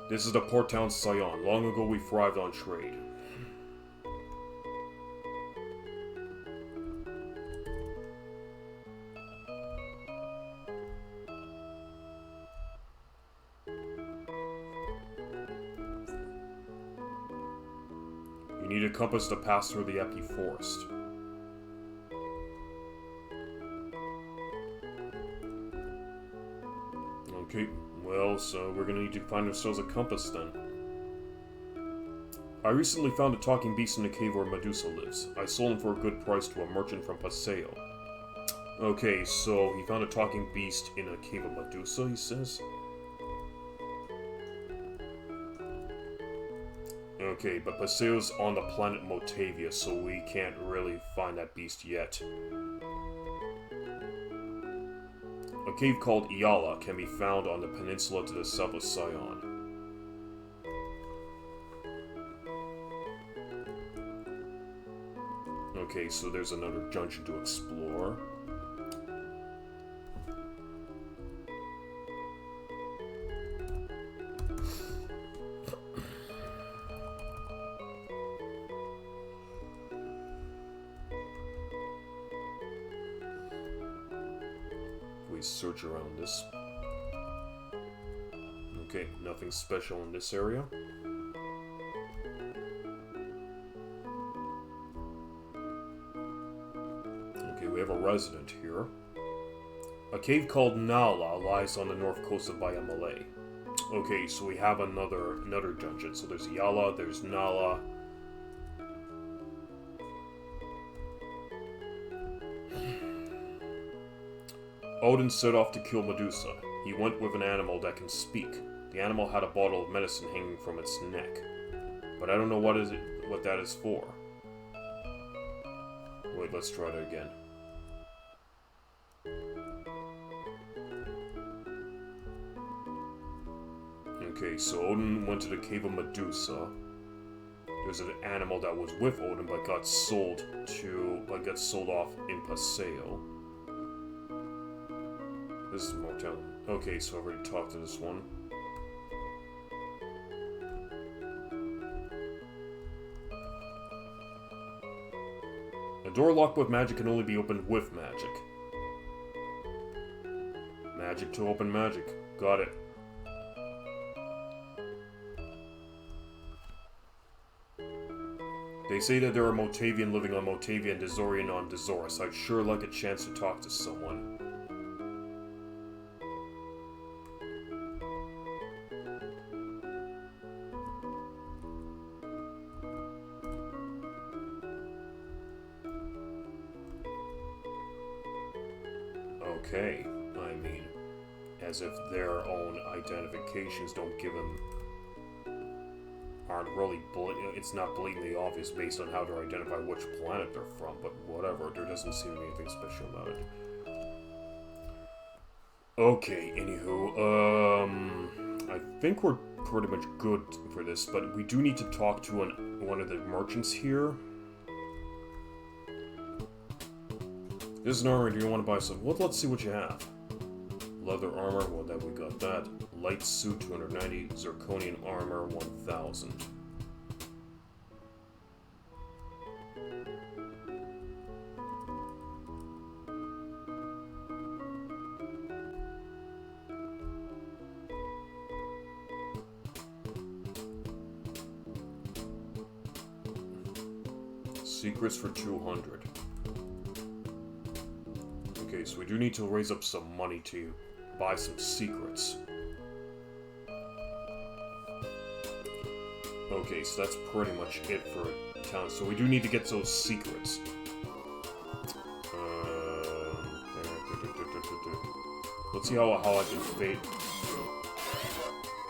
This is the port town Scion. Long ago we thrived on trade. You need a compass to pass through the Epi Forest. Okay, well, so we're gonna need to find ourselves a compass then. I recently found a talking beast in the cave where Medusa lives. I sold him for a good price to a merchant from Paseo. Okay, so he found a talking beast in a cave of Medusa, he says. Okay, but Paseo's on the planet Motavia, so we can't really find that beast yet. A cave called Iala can be found on the peninsula to the south of Sion. Okay, so there's another dungeon to explore. We search around this. Okay, nothing special in this area. Okay, we have a resident here. A cave called Nala lies on the north coast of Via Malay. Okay, so we have another dungeon. So there's Yala, there's Nala. Odin set off to kill Medusa. He went with an animal that can speak. The animal had a bottle of medicine hanging from its neck. But I don't know what that is for. Wait, let's try that again. Okay, so Odin went to the cave of Medusa. There's an animal that was with Odin but got sold off in Paseo. This is Motel. Okay, so I've already talked to this one. A door locked with magic can only be opened with magic. Magic to open magic. Got it. They say that there are Motavian living on Motavia and Dezorian on Dezoris. I'd sure like a chance to talk to someone. Okay, I mean, as if their own identifications don't give them, aren't really, it's not blatantly obvious based on how to identify which planet they're from, but whatever, there doesn't seem to be anything special about it. Okay, anywho, I think we're pretty much good for this, but we do need to talk to one of the merchants here. This is an armor, do you want to buy some? Well, let's see what you have. Leather armor, well, that we got that. Light suit, 290. Zirconian armor, 1000. Secrets for 200. Okay, so we do need to raise up some money to buy some secrets. Okay, so that's pretty much it for town. So we do need to get those secrets. Let's see how I can fade.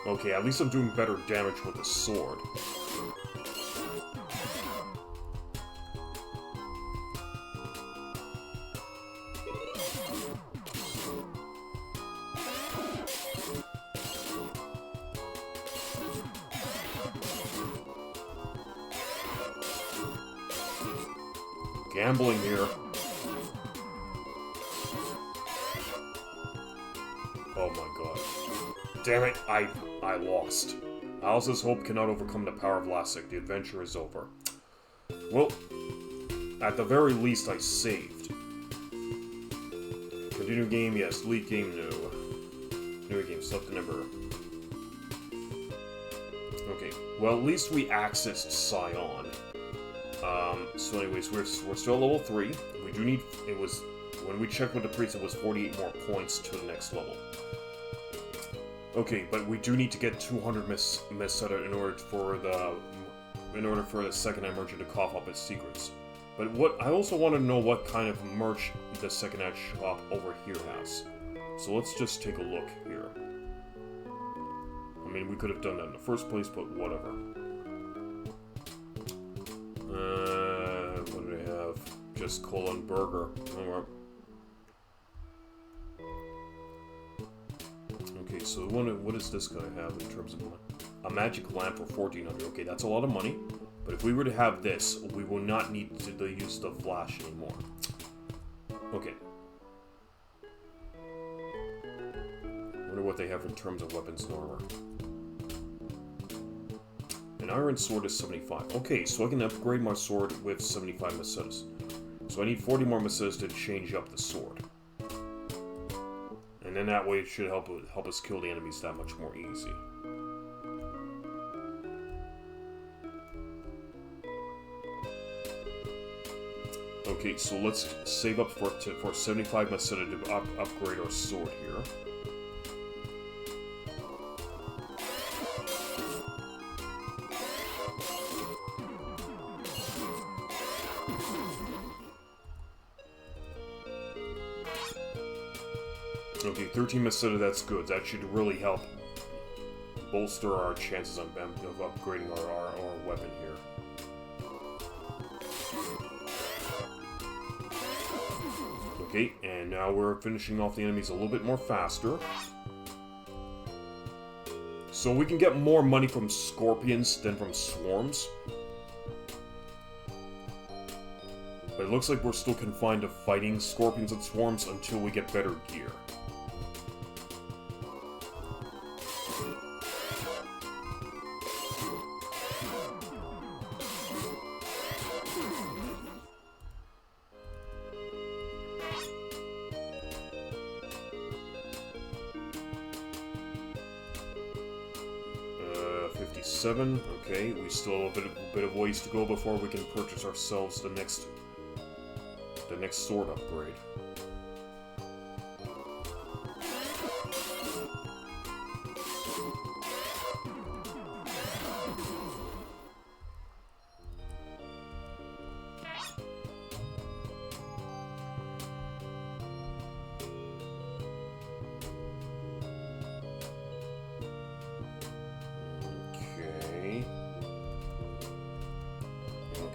Okay, at least I'm doing better damage with the sword. Gambling here. Oh my god. Damn it, I lost. Alice's hope cannot overcome the power of Lassic. The adventure is over. Well, at the very least I saved. Continue game, yes. Delete game, no. New game, select the number. Okay, well at least we accessed Sion. So anyways, we're still at level 3. We do need, when we checked with the priest, it was 48 more points to the next level. Okay, but we do need to get 200 Meseta in order for the second merchant to cough up its secrets. But what I also want to know what kind of merch the second-hand shop over here has. So let's just take a look here. I mean, we could have done that in the first place, but whatever. What do they have? Just cola and burger. Alright. Okay, so what does this guy have in terms of money? A magic lamp for 1400. Okay, that's a lot of money. But if we were to have this, we will not need to use the flash anymore. Okay. Wonder what they have in terms of weapons and armor. An iron sword is 75. Okay, so I can upgrade my sword with 75 macetas. So I need 40 more macetas to change up the sword. And then that way it should help us kill the enemies that much more easy. Okay, so let's save up for 75 maceta to upgrade our sword here. Okay, 13 maceta, that's good. That should really help bolster our chances of upgrading our weapon here. Okay, and now we're finishing off the enemies a little bit more faster. So we can get more money from scorpions than from swarms. But it looks like we're still confined to fighting scorpions and swarms until we get better gear. Okay, we still have a bit of ways to go before we can purchase ourselves the next sword upgrade.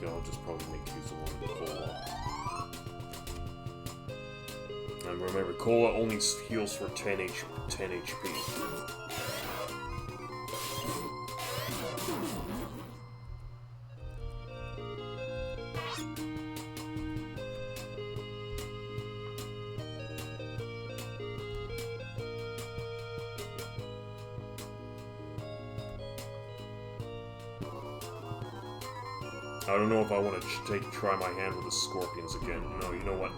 I'll just probably make use of one cola. And remember, cola only heals for 10 HP. I don't know if I want to try my hand with the scorpions again. No, you know what?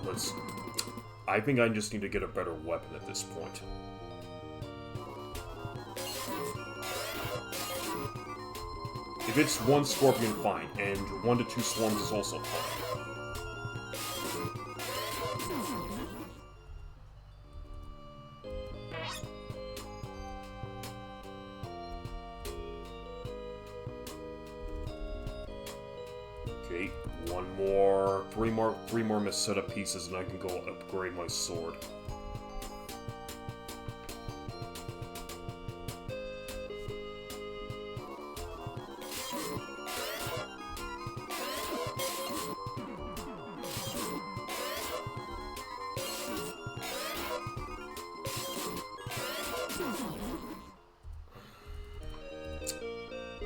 I think I just need to get a better weapon at this point. If it's one scorpion, fine, and 1 to 2 swarms is also fine. Okay, three more Meseta pieces, and I can go upgrade my sword.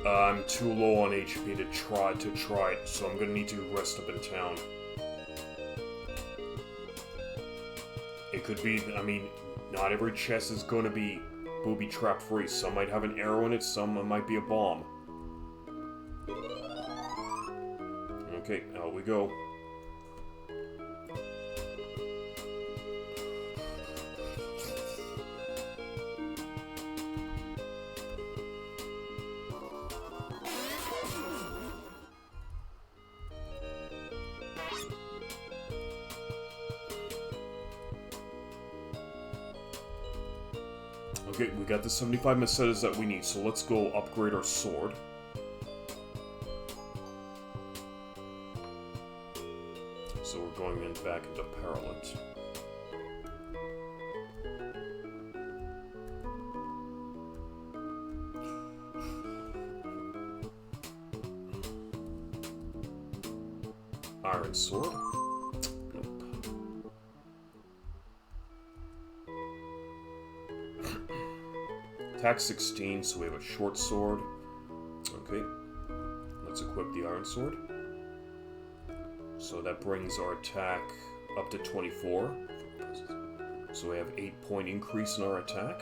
I'm too low on HP to try it, so I'm gonna need to rest up in town. It could be, I mean, not every chest is gonna be booby trap free. Some might have an arrow in it, some might be a bomb. Okay, out we go. Okay, we got the 75 Mesetas that we need, so let's go upgrade our sword. So we're going back into Paralympics. Iron Sword. Nope. Attack 16, so we have a short sword. Okay. Let's equip the Iron Sword. So that brings our attack up to 24. So we have 8-point increase in our attack.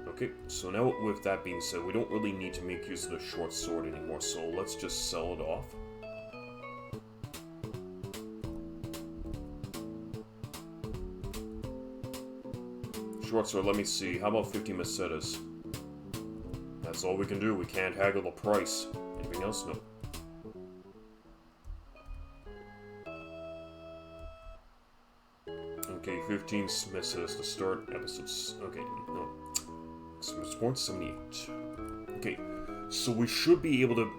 Okay, so now with that being said, we don't really need to make use of the short sword anymore, so let's just sell it off. Short sword, let me see. How about 50 macetas? That's all we can do. We can't haggle the price. Anything else? No. Okay, 15 macetas to start episodes. Okay, no. Sports 78. Okay, so we should be able to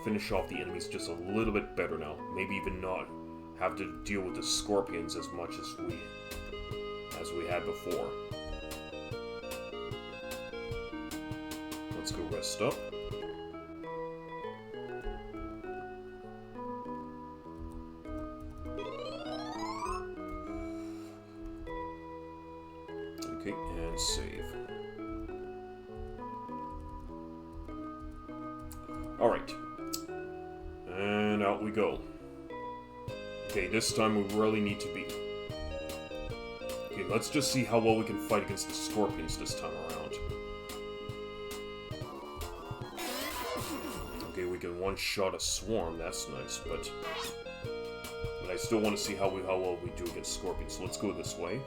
finish off the enemies just a little bit better now. Maybe even not have to deal with the scorpions as much as we had before. Let's go rest up. Okay, and save. Alright. And out we go. Okay, this time we really need to be... Okay, let's just see how well we can fight against the scorpions this time around. Okay, we can one-shot a swarm, that's nice, but I still want to see how well we do against scorpions, so let's go this way.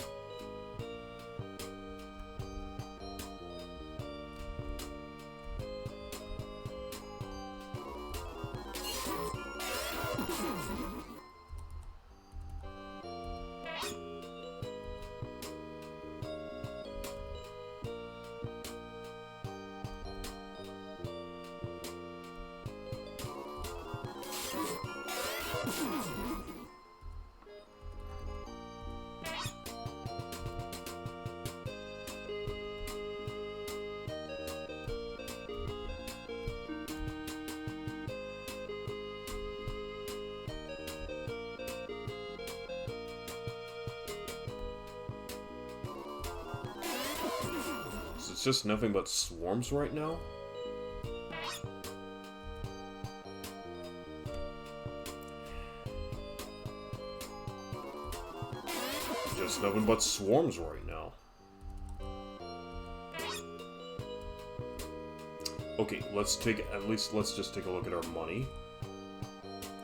It's just nothing but swarms right now? Just nothing but swarms right now. Okay, let's just take a look at our money.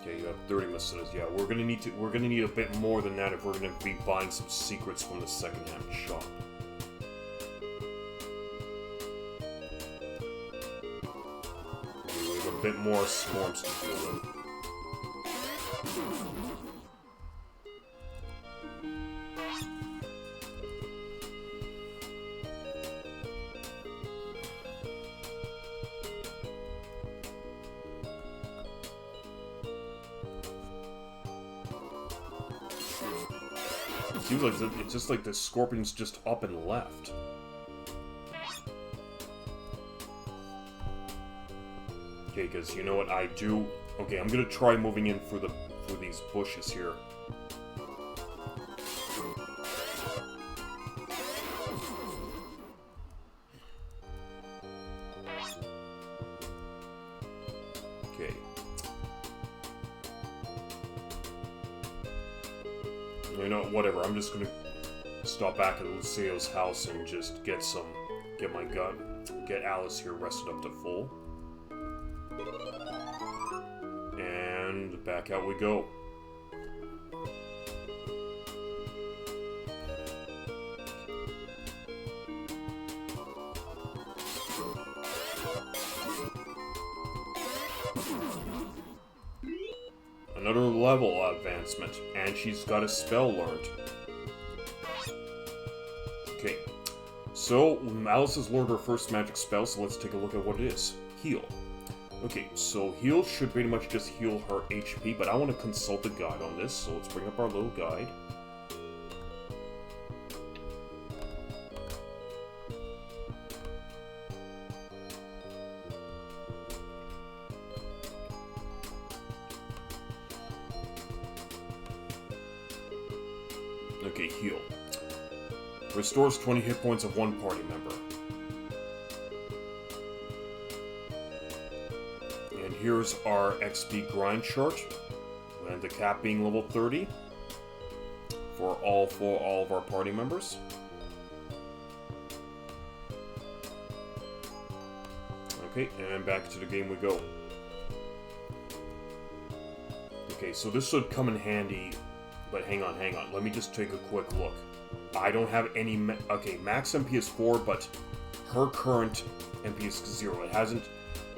Okay, you have 30 macetas. Yeah, we're gonna need a bit more than that if we're gonna be buying some secrets from the second-hand shop. A bit more swarms to deal with. It seems like it's just like the scorpions just up and left. Okay, because you know what I do? Okay, I'm gonna try moving in through these bushes here. Okay. You know, whatever. I'm just gonna stop back at Lucio's house and just get Alice here rested up to full. And back out we go. Another level advancement, and she's got a spell learned. Okay, so Alice has learned her first magic spell, so let's take a look at what it is. Heal. Okay, so heal should pretty much just heal her HP, but I want to consult the guide on this, so let's bring up our little guide. Okay, heal. Restores 20 hit points of one party member. And here's our XP grind chart. And the cap being level 30 for all of our party members. Okay, and back to the game we go. Okay, so this should come in handy, but hang on. Let me just take a quick look. I don't have any... okay, max MP is 4, but her current MP is 0. It hasn't...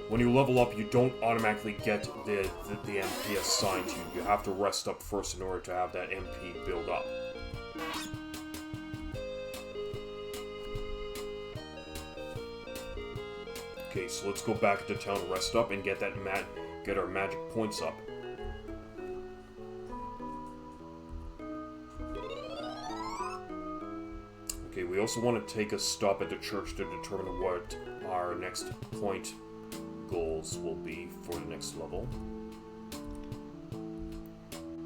When you level up, you don't automatically get the MP assigned to you. You have to rest up first in order to have that MP build up. Okay, so let's go back to town, rest up, and get our magic points up. Okay, we also want to take a stop at the church to determine what our next point goals will be for the next level.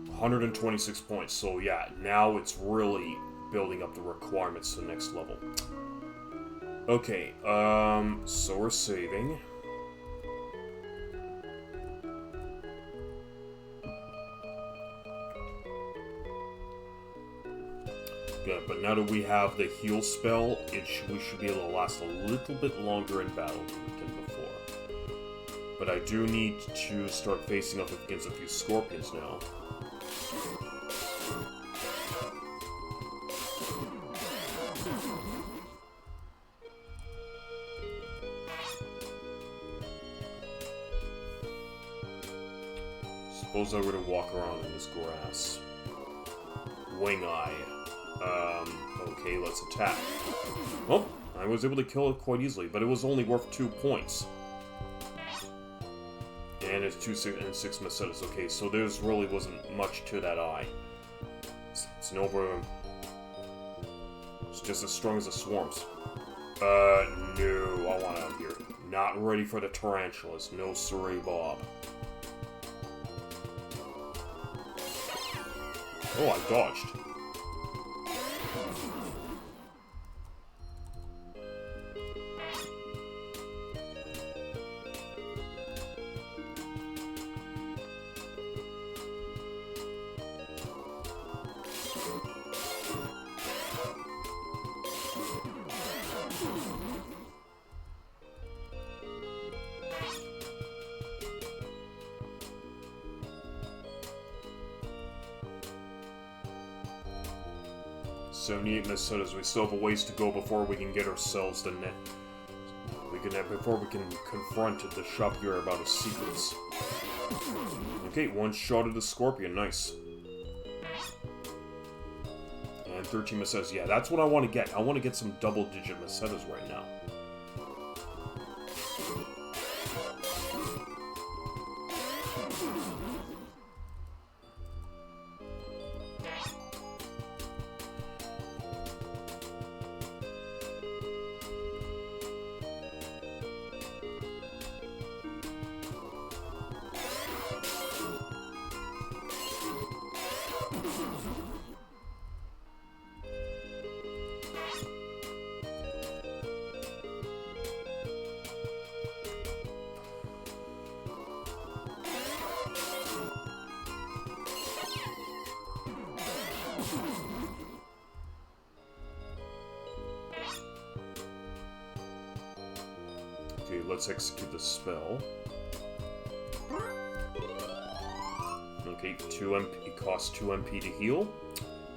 126 points, so yeah, now it's really building up the requirements to the next level. Okay, so we're saving. Good, but now that we have the heal spell, we should be able to last a little bit longer in battle than before. But I do need to start facing up against a few scorpions now. Suppose I were to walk around in this grass. Wing Eye. Okay, let's attack. Well, I was able to kill it quite easily, but it was only worth 2 points. And it's 6 Macetas. Okay, so there's really wasn't much to that eye. It's no problem. It's just as strong as the swarms. No, I want out of here. Not ready for the tarantulas. No siree, Bob. Oh, I dodged. Macetas. We still have a ways to go before we can get ourselves the net. Before we can confront the shop here about his secrets. Okay, 1 shot of the scorpion, nice. And 13 Macetas. Yeah, that's what I want to get. I want to get some double-digit Macetas right now. Okay, let's execute the spell. Okay, 2 MP. It costs 2 MP to heal,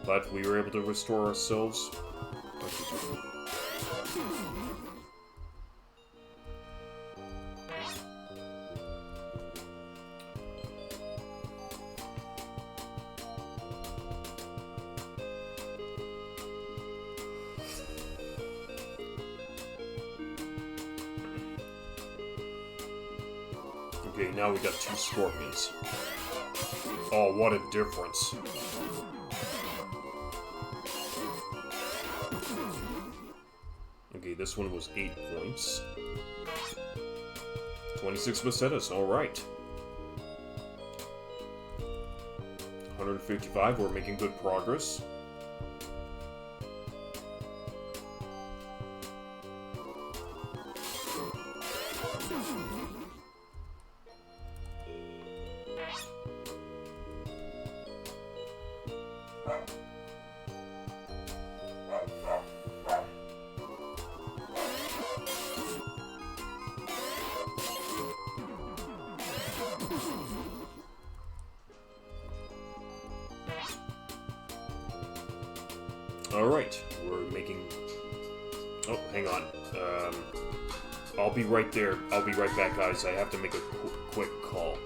but we were able to restore ourselves. Okay, now we got 2 scorpions. Oh, what a difference. Okay, this one was 8 points. 26 pesetas, alright. 155, we're making good progress. Alright, we're making... Oh, hang on. I'll be right there. I'll be right back, guys. I have to make a quick call.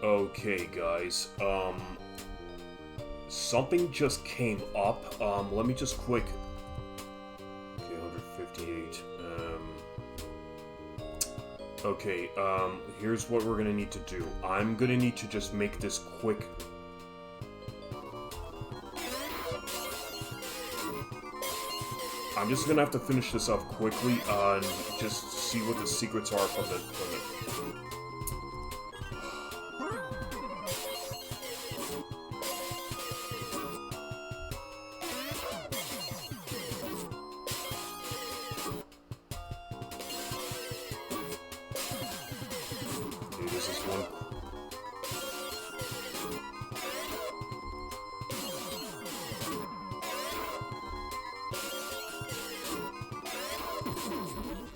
Okay, guys, something just came up, let me just quick... Okay, 158, okay, here's what we're gonna need to do. I'm gonna need to just make this quick... I'm just gonna have to finish this up quickly, and just see what the secrets are from the...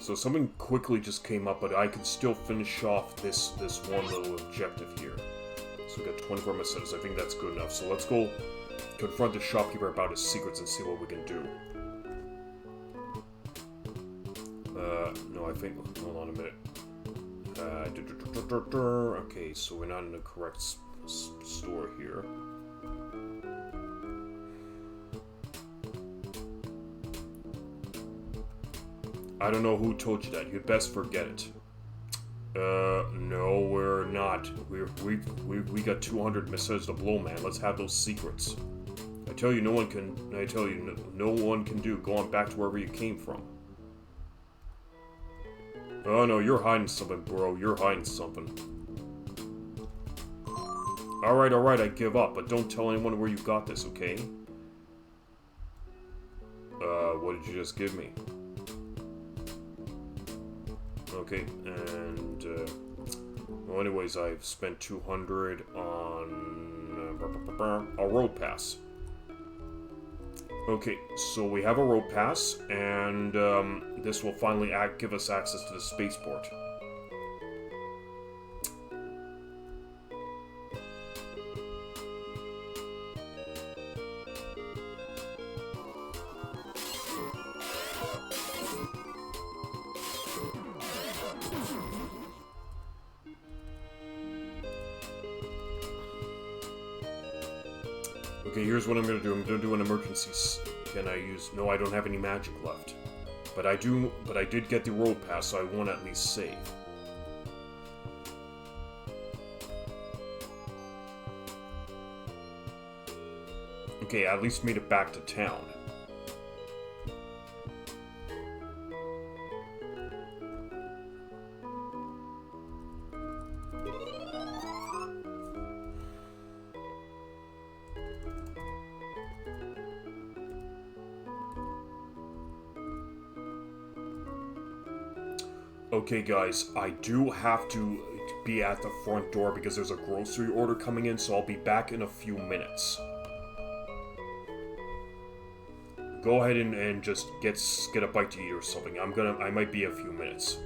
So something quickly just came up, but I could still finish off this one little objective here. So we got 24 pesetas. I think that's good enough. So let's go confront the shopkeeper about his secrets and see what we can do. No, I think... Hold on a minute. Okay, so we're not in the correct store here. I don't know who told you that. You'd best forget it. No, we're not. We got 200 pesetas to blow, man. Let's have those secrets. I tell you, no one can. I tell you, no one can do. Go on back to wherever you came from. Oh no, you're hiding something, bro. You're hiding something. Alright, I give up. But don't tell anyone where you got this, okay? What did you just give me? Okay, and, well, anyways, I've spent 200 on a road pass. Okay, so we have a road pass, and this will finally give us access to the spaceport. Okay, here's what I'm gonna do. I'm gonna do an emergency... Can I use... No, I don't have any magic left. But I did get the road pass, so I want to at least save. Okay, I at least made it back to town. Okay guys, I do have to be at the front door because there's a grocery order coming in, so I'll be back in a few minutes. Go ahead and just get a bite to eat or something. I might be a few minutes.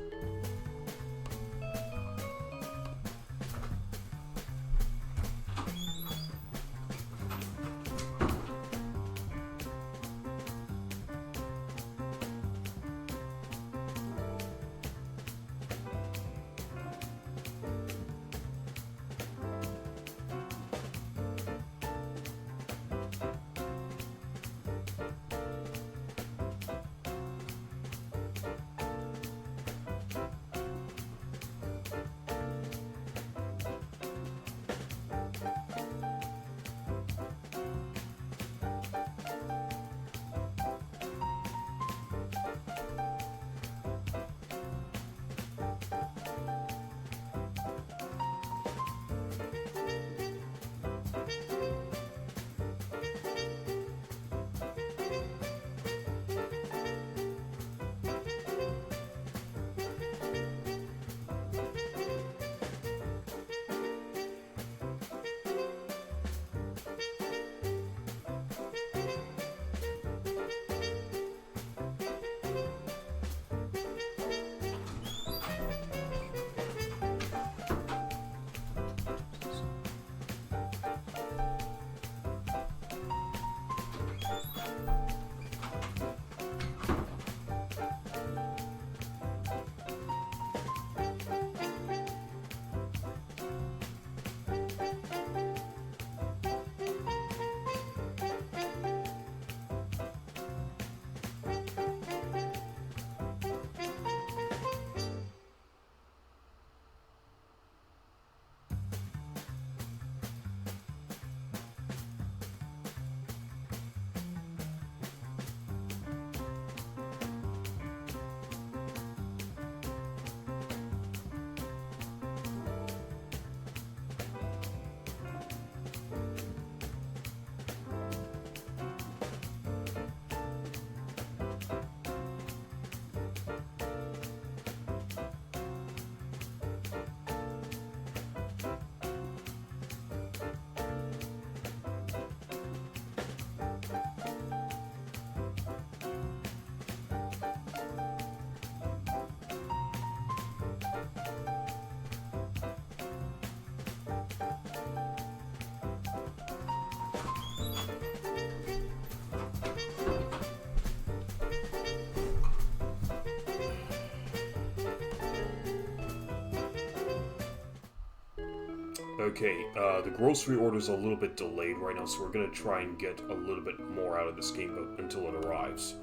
Okay, the grocery order's a little bit delayed right now, so we're gonna try and get a little bit more out of this game until it arrives.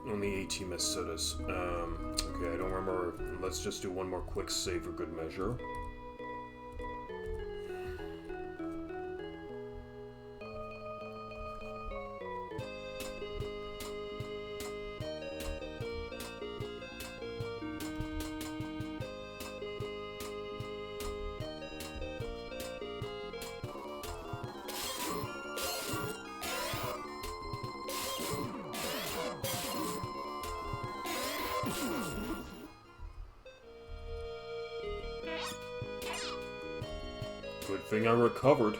Only 18 Mesetas. Okay, I don't remember. Let's just do one more quick save for good measure. Good thing I recovered.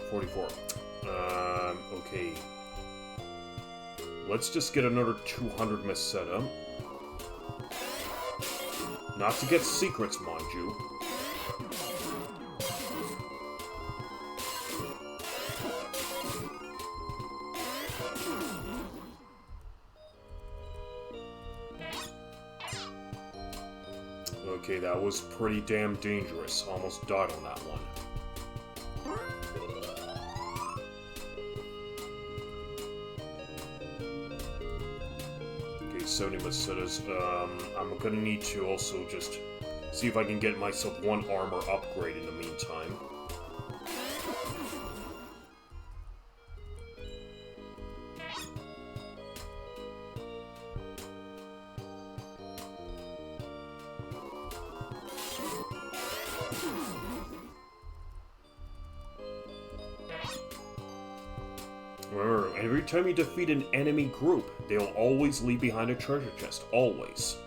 44. Okay. Let's just get another 200 Meseta. Not to get secrets, mind you. Okay, that was pretty damn dangerous. Almost died on that one. Okay, 70 Macetas. I'm gonna need to also just see if I can get myself one armor upgrade in the meantime. Remember, every time you defeat an enemy group, they'll always leave behind a treasure chest. Always.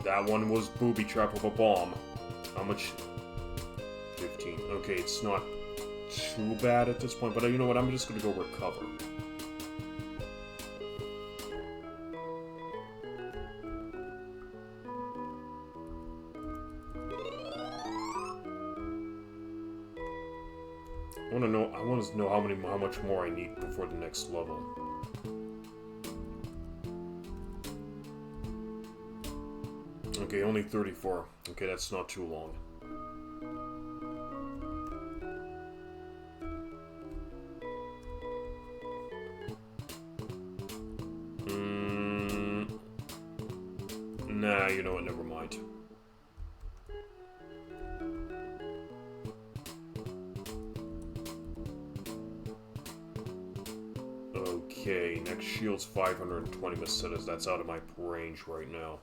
That one was booby trap with a bomb. How much? 15. Okay, it's not too bad at this point, but you know what? I'm just gonna go recover. I want to know how much more I need before the next level. Okay, only 34. Okay, that's not too long. Nah, you know what, never mind. Okay, next shield's 520 Macetas. That's out of my range right now.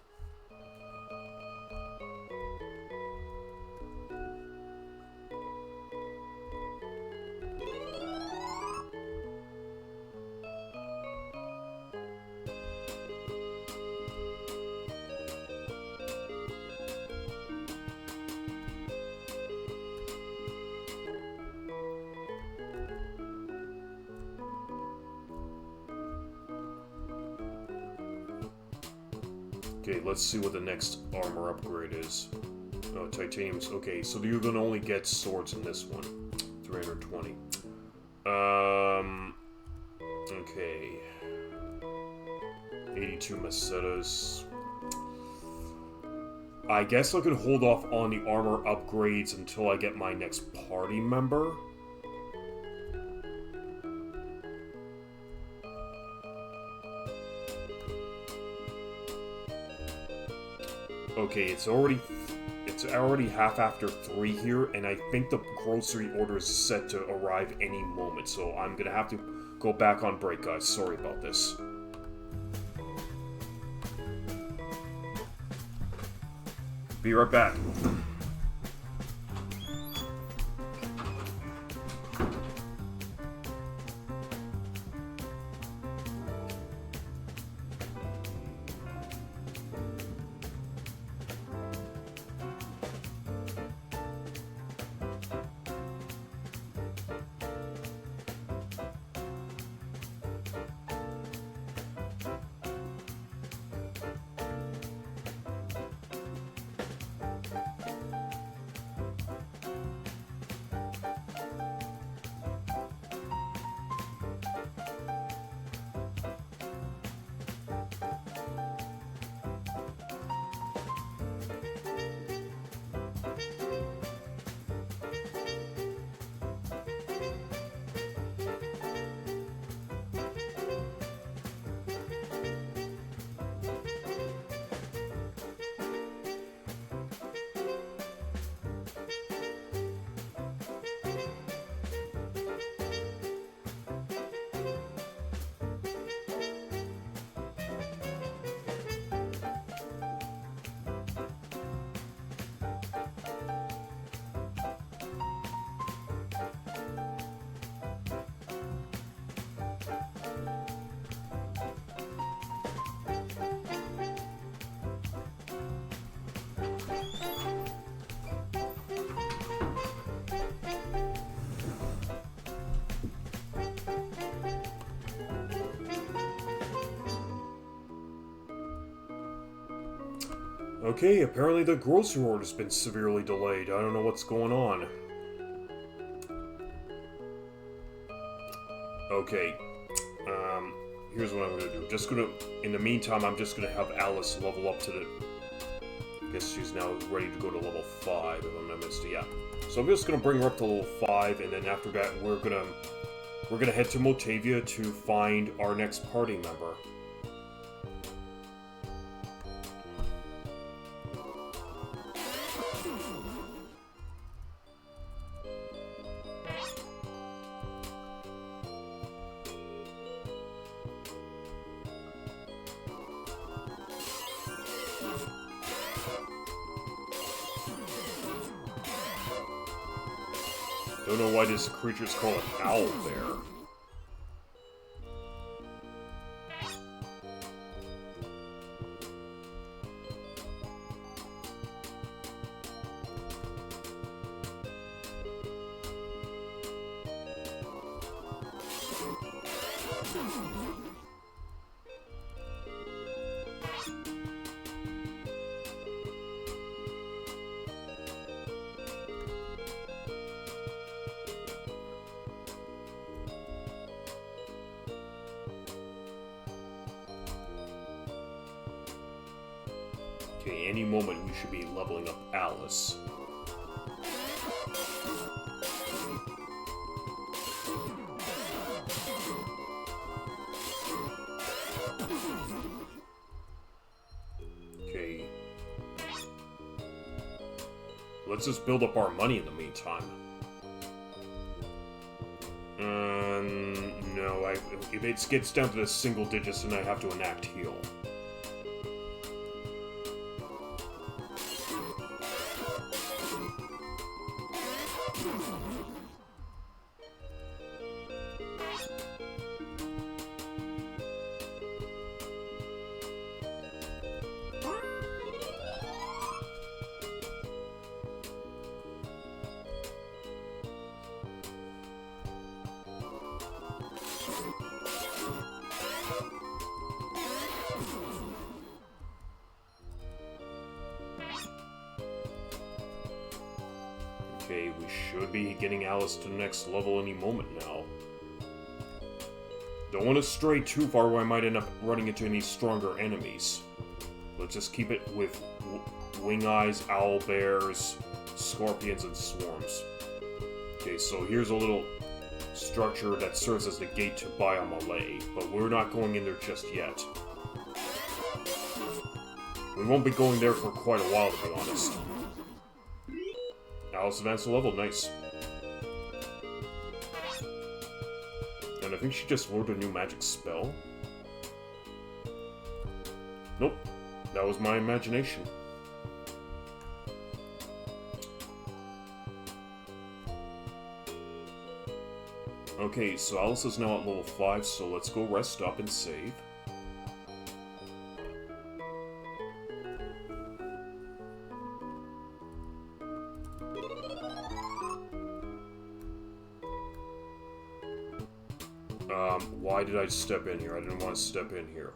Okay, let's see what the next armor upgrade is. Oh, titanium's... Okay, so you're gonna only get swords in this one. 320. Okay. 82 Macetas. I guess I could hold off on the armor upgrades until I get my next party member. Okay, it's already half after 3 here, and I think the grocery order is set to arrive any moment, so I'm gonna have to go back on break, guys. Sorry about this. Be right back. Okay, apparently the grocery order's been severely delayed. I don't know what's going on. Okay, here's what I'm gonna do. In the meantime, I'm just gonna have Alice level up to the... I guess she's now ready to go to level 5, if I'm not mistaken. Yeah. So I'm just gonna bring her up to level 5, and then after that, we're gonna head to Motavia to find our next party member. Don't know why this creature's called an owl bear. Okay, any moment we should be leveling up Alice. Okay. Let's just build up our money in the meantime. No, if it gets down to the single digits, then I have to enact heal. Okay, we should be getting Alice to the next level any moment now. Don't want to stray too far where I might end up running into any stronger enemies. Let's just keep it with wing eyes, owl bears, scorpions, and swarms. Okay, so here's a little structure that serves as the gate to Biomalay, but we're not going in there just yet. We won't be going there for quite a while, to be honest. Alice advanced a level, nice. And I think she just learned a new magic spell. Nope, that was my imagination. Okay, so Alice is now at level 5, so let's go rest up and save. Why did I step in here? I didn't want to step in here.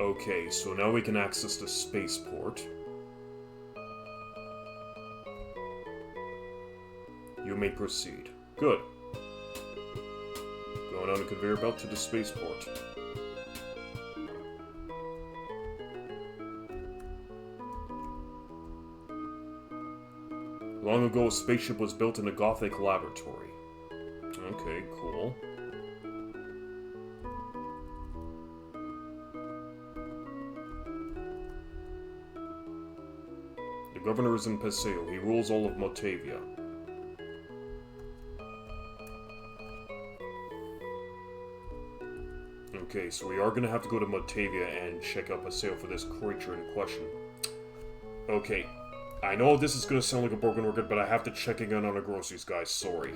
Okay, so now we can access the spaceport. You may proceed. Good. Going on a conveyor belt to the spaceport. Long ago, a spaceship was built in a Gothic laboratory. Okay, cool. The governor is in Paseo. He rules all of Motavia. Okay, so we are going to have to go to Motavia and check out Paseo for this creature in question. Okay. I know this is going to sound like a broken record, but I have to check again on the groceries, guys. Sorry.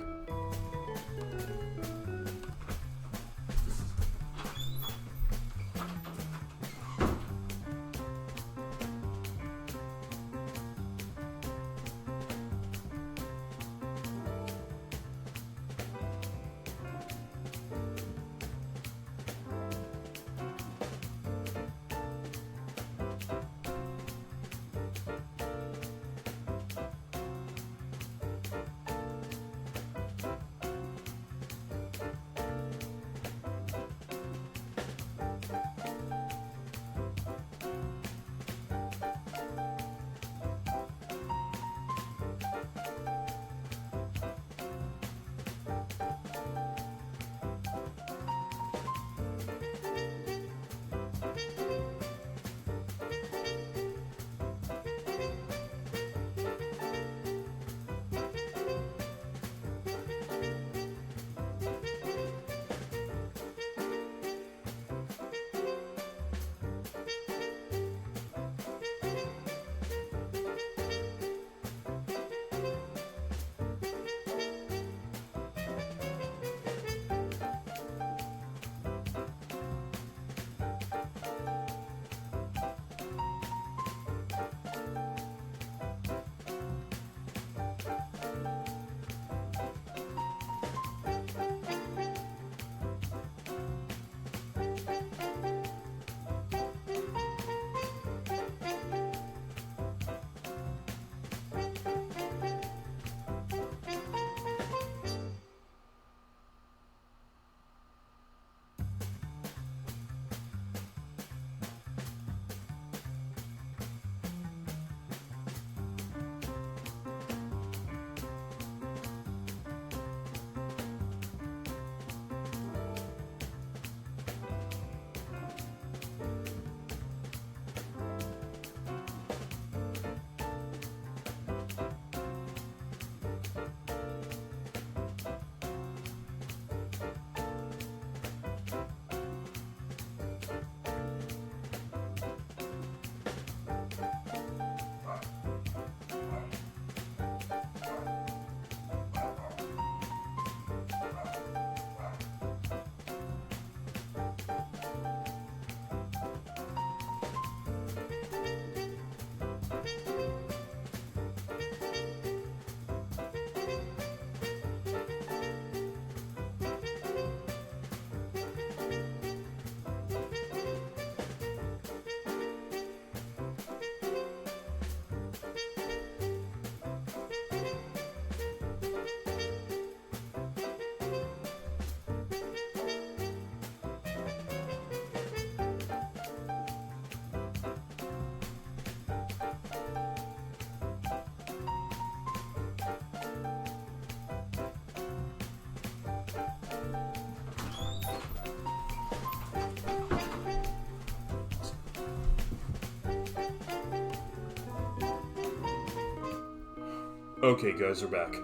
Okay, guys, we're back.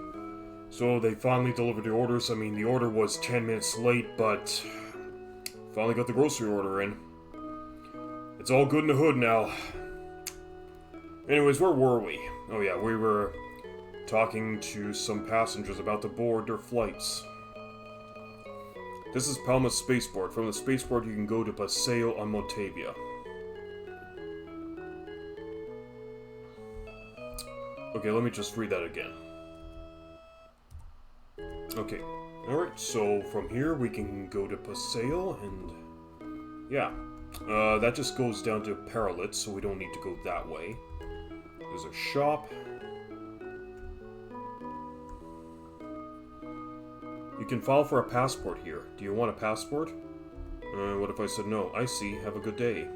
So they finally delivered the orders. I mean, the order was 10 minutes late, but finally got the grocery order in. It's all good in the hood now. Anyways, where were we? Oh yeah, we were talking to some passengers about to board their flights. This is Palma's spaceport. From the spaceport, you can go to Paseo on Motavia. Okay, let me just read that again. Okay, alright, so from here we can go to Paseo, and yeah, that just goes down to Paralit, so we don't need to go that way. There's a shop. You can file for a passport here. Do you want a passport? What if I said no? I see, have a good day.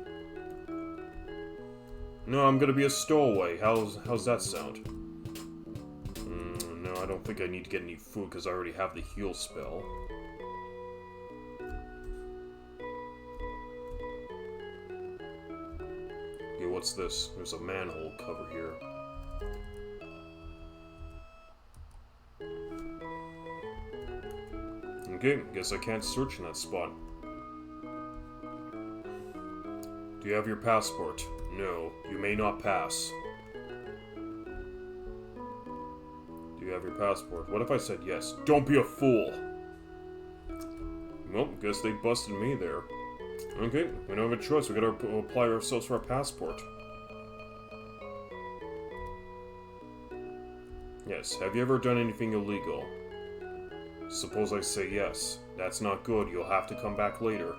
No, I'm gonna be a stowaway. How's that sound? No, I don't think I need to get any food because I already have the heal spell. Okay, what's this? There's a manhole cover here. Okay, guess I can't search in that spot. Do you have your passport? No, you may not pass. Do you have your passport? What if I said yes? Don't be a fool! Well, guess they busted me there. Okay, we don't have a choice. We gotta apply ourselves for a passport. Yes, have you ever done anything illegal? Suppose I say yes. That's not good. You'll have to come back later.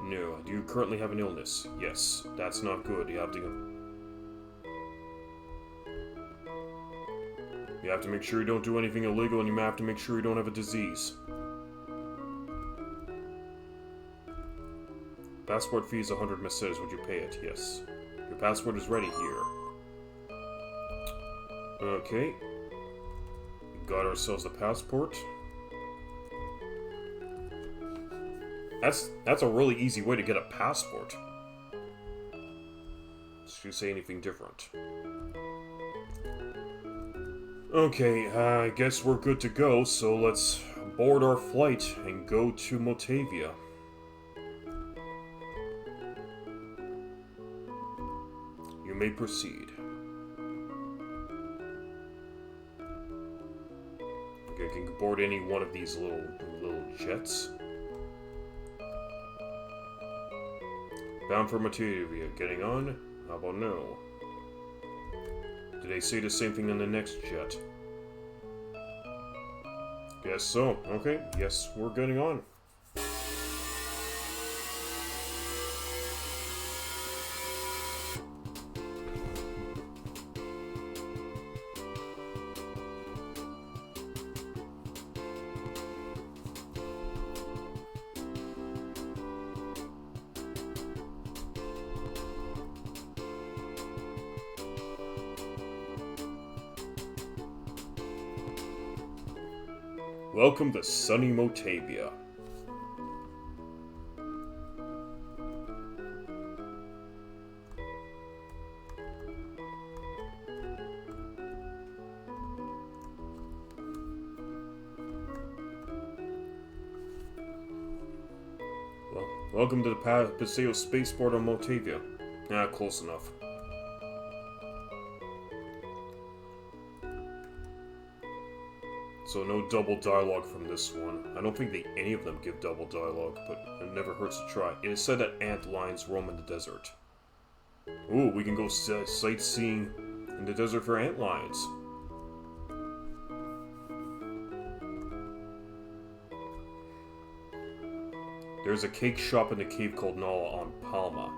No. Do you currently have an illness? Yes. That's not good. You have to make sure you don't do anything illegal, and you have to make sure you don't have a disease. Passport fee is 100 meses. Would you pay it? Yes. Your passport is ready here. Okay. We got ourselves a passport. That's a really easy way to get a passport. Should you say anything different? Okay, I guess we're good to go, so let's board our flight and go to Motavia. You may proceed. Okay, I can board any one of these little jets. Bound for Motavia. Getting on? How about no? Did they say the same thing on the next jet? Guess so. Okay, yes, we're getting on. Welcome to sunny Motavia. Well, welcome to the Paseo Spaceport on Motavia. Ah, close enough. So no double dialogue from this one. I don't think any of them give double dialogue, but it never hurts to try. It is said that ant lions roam in the desert. Ooh, we can go sightseeing in the desert for ant lions. There's a cake shop in the cave called Nala on Palma.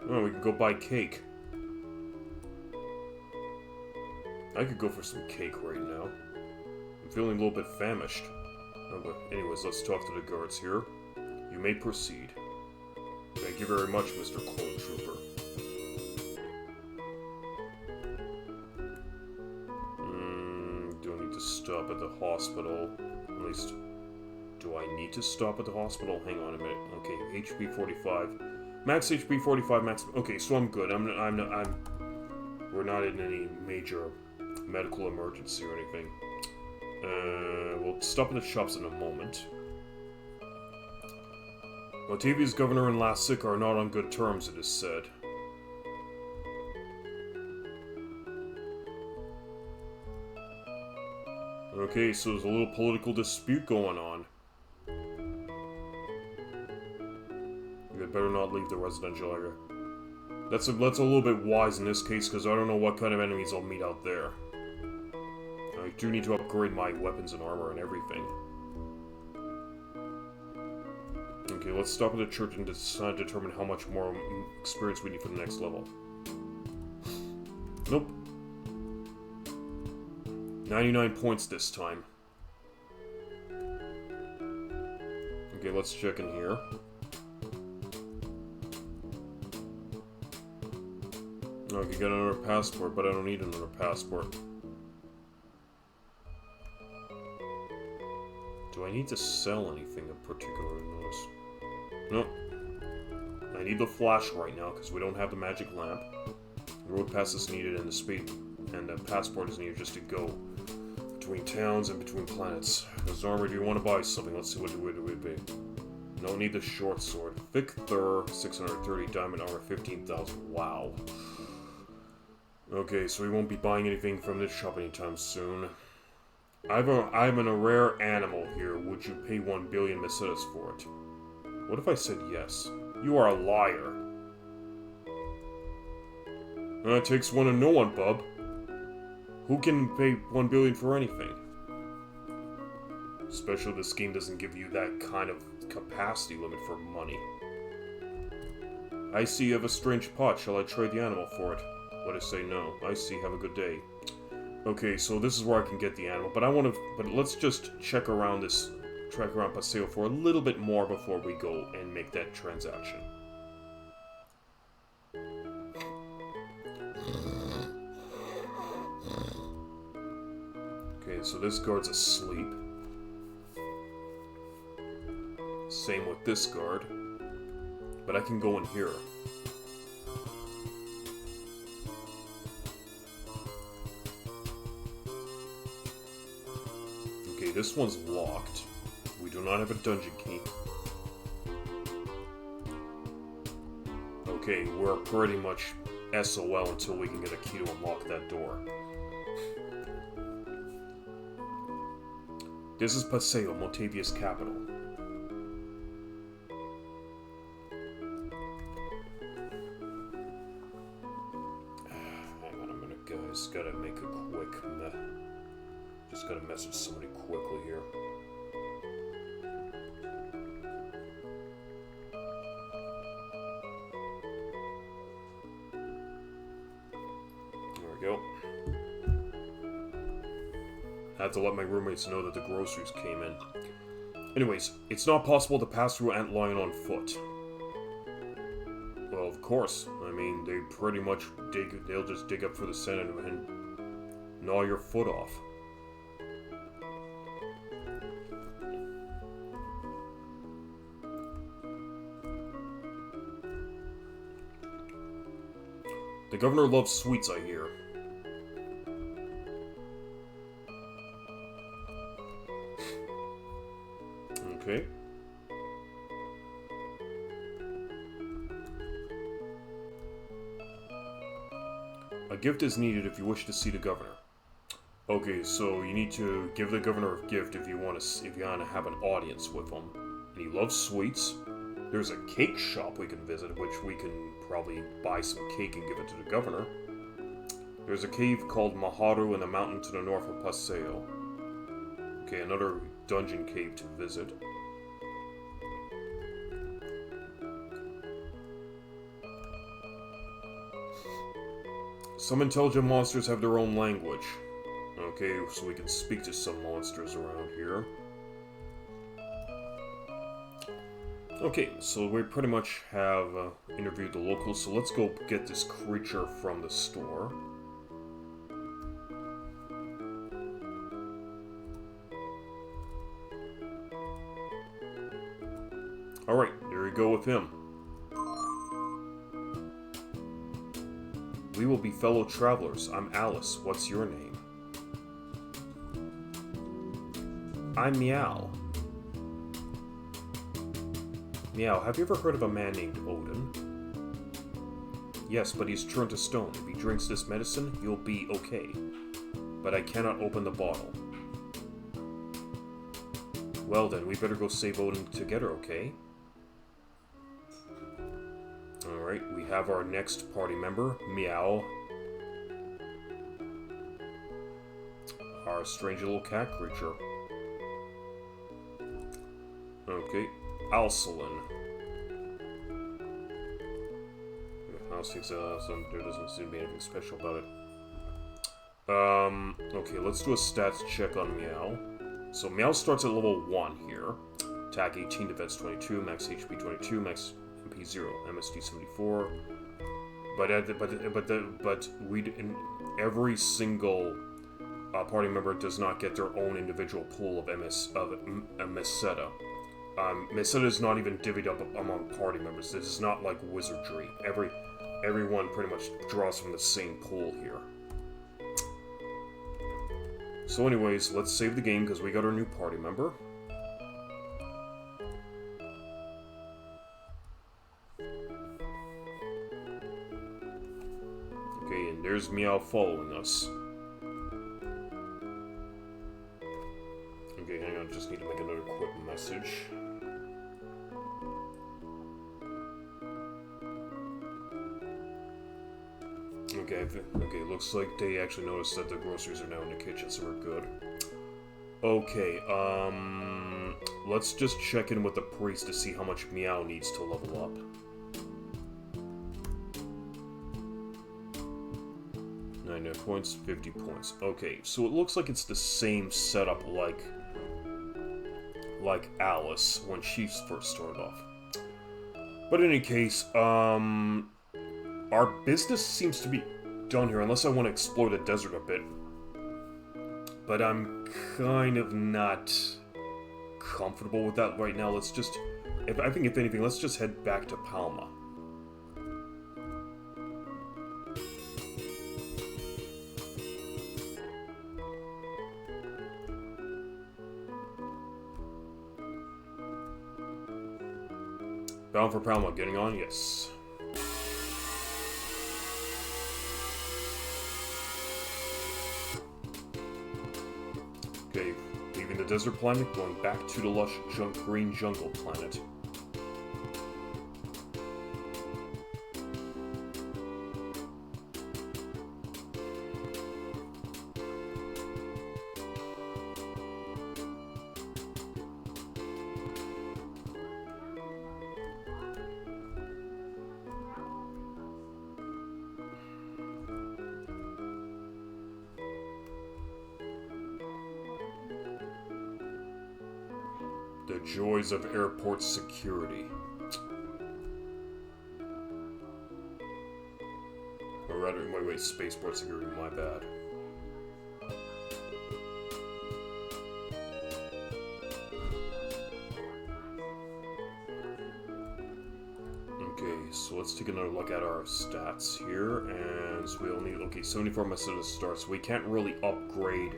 Oh, we can go buy cake. I could go for some cake right now. I'm feeling a little bit famished. Oh, but anyways, let's talk to the guards here. You may proceed. Thank you very much, Mr. Clone Trooper. Do I need to stop at the hospital? At least Do I need to stop at the hospital? Hang on a minute. Okay, HP 45. Max HP 45, max... Okay, so I'm good. We're not in any major medical emergency or anything. We'll stop at the shops in a moment. Motavia's governor and Lassic are not on good terms, it is said. Okay, so there's a little political dispute going on. You better not leave the residential area. That's a little bit wise in this case, because I don't know what kind of enemies I'll meet out there. I do need to upgrade my weapons and armor and everything. Okay, let's stop at the church and determine how much more experience we need for the next level. Nope. 99 points this time. Okay, let's check in here. Okay, got another passport, but I don't need another passport. Do I need to sell anything of particular notice? Nope. I need the flash right now, because we don't have the magic lamp. The road pass is needed, and the speed and the passport is needed just to go between towns and between planets. Zarmer, do you want to buy something? Let's see what it would be. No need the short sword. Thick Thur, 630, diamond armor, 15,000. Wow. Okay, so we won't be buying anything from this shop anytime soon. I'm in a rare animal here. Would you pay 1 billion mesetas for it? What if I said yes? You are a liar. It takes one to know one, bub. Who can pay 1 billion for anything? Especially this game doesn't give you that kind of capacity limit for money. I see you have a strange pot. Shall I trade the animal for it? Let us say no. I see. Have a good day. Okay, so this is where I can get the animal, but let's just check around Paseo for a little bit more before we go and make that transaction. Okay, so this guard's asleep. Same with this guard. But I can go in here. Okay, this one's locked. We do not have a dungeon key. Okay, we're pretty much SOL until we can get a key to unlock that door. This is Paseo, Motavia's capital. Hang on a minute, guys. Gotta make a quick just gotta message somebody quickly here. There we go. I had to let my roommates know that the groceries came in. Anyways, it's not possible to pass through Ant Lion on foot. Well, of course. I mean, they pretty much they'll just dig up for the sand and gnaw your foot off. The governor loves sweets, I hear. Okay. A gift is needed if you wish to see the governor. Okay, so you need to give the governor a gift if you want to have an audience with him. And he loves sweets. There's a cake shop we can visit, which we can probably buy some cake and give it to the governor. There's a cave called Maharu in the mountain to the north of Paseo. Okay, another dungeon cave to visit. Some intelligent monsters have their own language. Okay, so we can speak to some monsters around here. Okay, so we pretty much have interviewed the locals, so let's go get this creature from the store. Alright, there we go with him. We will be fellow travelers. I'm Alice. What's your name? I'm MYAU. MYAU, have you ever heard of a man named Odin? Yes, but he's turned to stone. If he drinks this medicine, you'll be okay. But I cannot open the bottle. Well then, we better go save Odin together, okay? Alright, we have our next party member, MYAU. Our strange little cat creature. Okay, Alsalin. There doesn't seem to be anything special about it. Okay, let's do a stats check on MYAU. So MYAU starts at level 1 here. Attack 18, defense 22, max HP 22, max MP 0, MSD 74. But every single party member does not get their own individual pool of Meseta. Meseta is not even divvied up among party members. This is not like wizardry. Everyone pretty much draws from the same pool here. So anyways, let's save the game because we got our new party member. Okay, and there's MYAU following us. Okay, hang on, just need to make another quick message. Okay, looks like they actually noticed that the groceries are now in the kitchen, so we're good. Okay, let's just check in with the priest to see how much MYAU needs to level up. Points, 50 points. Okay, so it looks like it's the same setup like Alice when she first started off. But in any case, our business seems to be done here, unless I want to explore the desert a bit. But I'm kind of not comfortable with that right now. Let's just, I think if anything, let's just head back to Palma. Bound for Palma, getting on? Yes. Okay, leaving the desert planet, going back to the lush green jungle planet. The joys of airport security. Or rather, wait, spaceport security, my bad. Okay, so let's take another look at our stats here, and so we'll need, okay, 74 Meseta stars. We can't really upgrade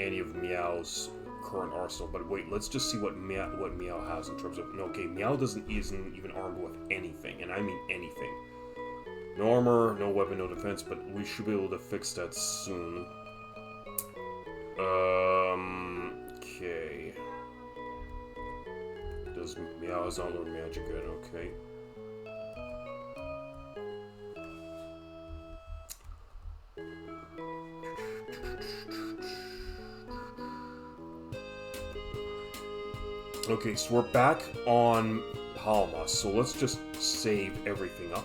any of MYAU's current arsenal, but wait, let's just see what MYAU has in terms of, okay, MYAU isn't even armed with anything, and I mean anything. No armor, no weapon, no defense, but we should be able to fix that soon. Okay. Does MYAU has all their magic good, okay. Okay, so we're back on Palma, so let's just save everything up.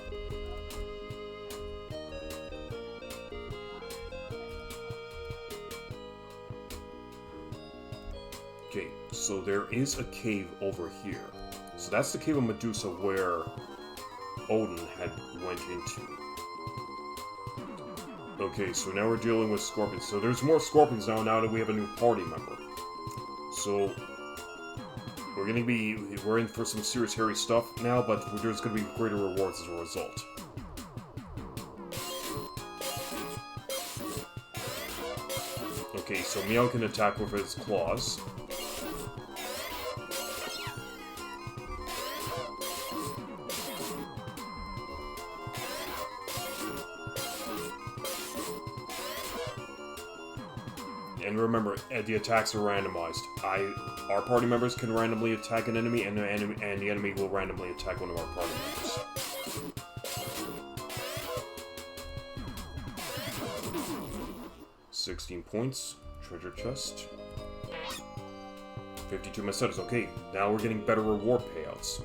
Okay, so there is a cave over here. So that's the cave of Medusa where Odin had went into. Okay, so now we're dealing with scorpions. So there's more scorpions now that we have a new party member. So we're in for some serious hairy stuff now, but there's gonna be greater rewards as a result. Okay, so MYAU can attack with his claws. And remember, the attacks are randomized. Our party members can randomly attack an enemy, and the enemy will randomly attack one of our party members. $16 points. Treasure chest. 52 mesetas. Okay, now we're getting better reward payouts.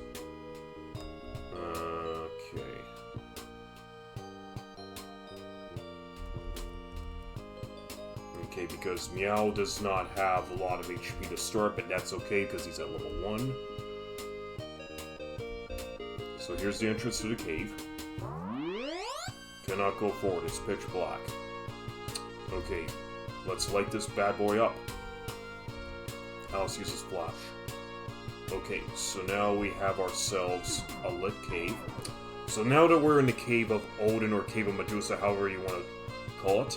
Okay, because MYAU does not have a lot of HP to start, but that's okay because he's at level 1. So here's the entrance to the cave. Cannot go forward, it's pitch black. Okay, let's light this bad boy up. Alice uses flash. Okay, so now we have ourselves a lit cave. So now that we're in the cave of Odin or cave of Medusa, however you want to call it,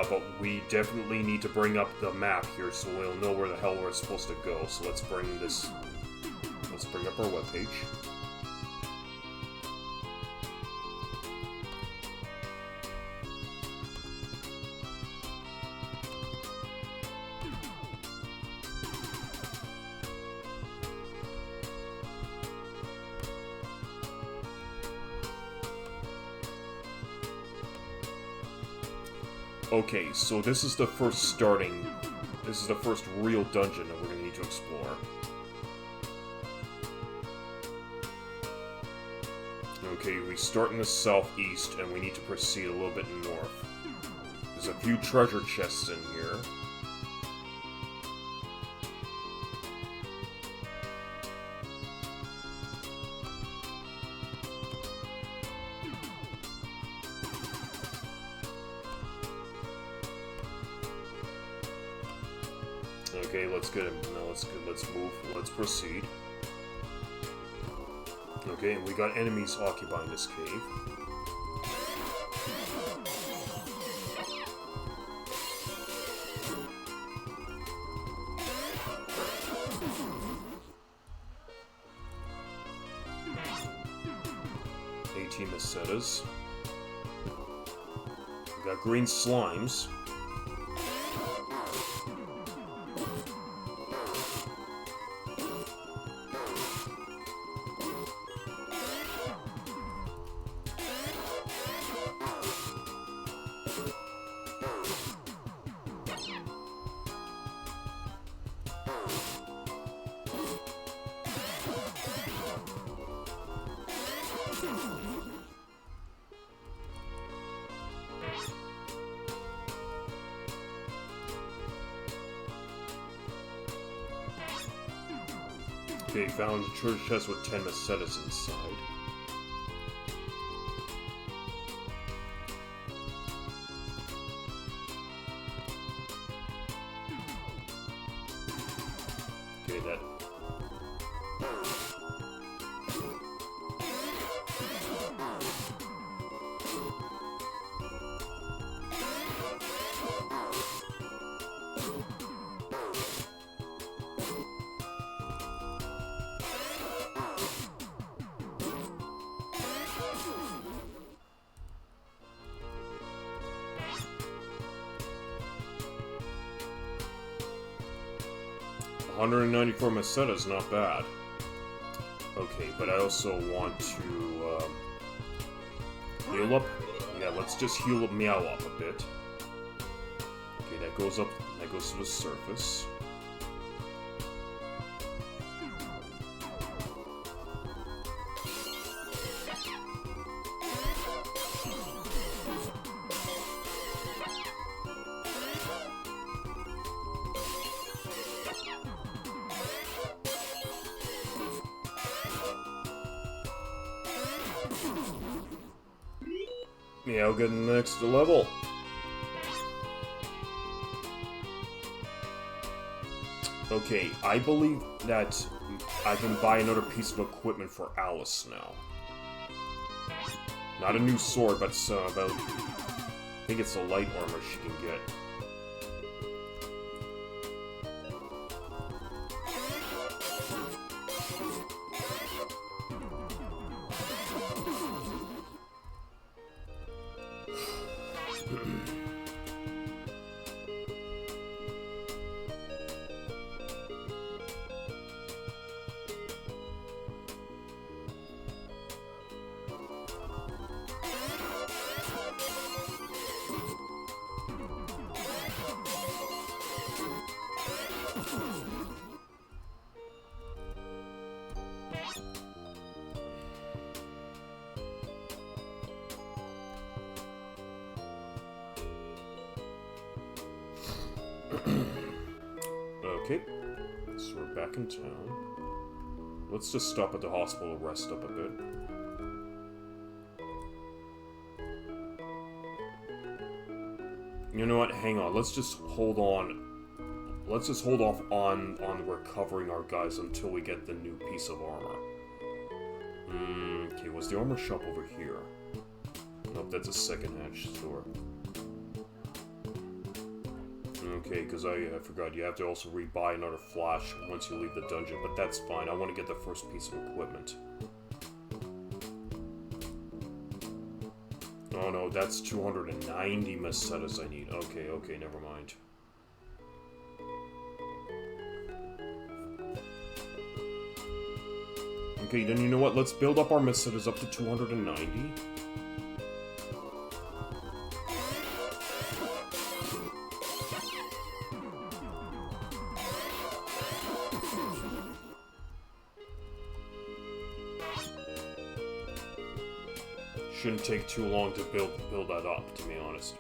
but we definitely need to bring up the map here so we'll know where the hell we're supposed to go. So let's bring up our webpage. Okay, so this is the first real dungeon that we're going to need to explore. Okay, we start in the southeast, and we need to proceed a little bit north. There's a few treasure chests in here. Okay, let's get him. Now let's move. Let's proceed. Okay, and we got enemies occupying this cave. Mesetas. We got green slimes. Okay, found a treasure chest with 10 mesetas inside. Okay, that... $194 mesetas, not bad. Okay, but I also want to heal up. Yeah, let's just heal up MYAU up a bit. Okay, that goes up. That goes to the surface. Yeah, I'll get the next level. Okay, I believe that I can buy another piece of equipment for Alice now. Not a new sword, but about... I think it's the light armor she can get. Okay, so we're back in town. Let's just stop at the hospital, rest up a bit. You know what? Hang on. Let's just hold on. Let's just hold off on recovering our guys until we get the new piece of armor. Okay, was the armor shop over here? Nope, that's a second-hand store. Okay, because I forgot, you have to also rebuy another flash once you leave the dungeon, but that's fine. I want to get the first piece of equipment. Oh no, that's 290 Mesetas I need. Okay, okay, never mind. Okay, then you know what? Let's build up our Mesetas up to 290. Shouldn't take too long to build that up, to be honest.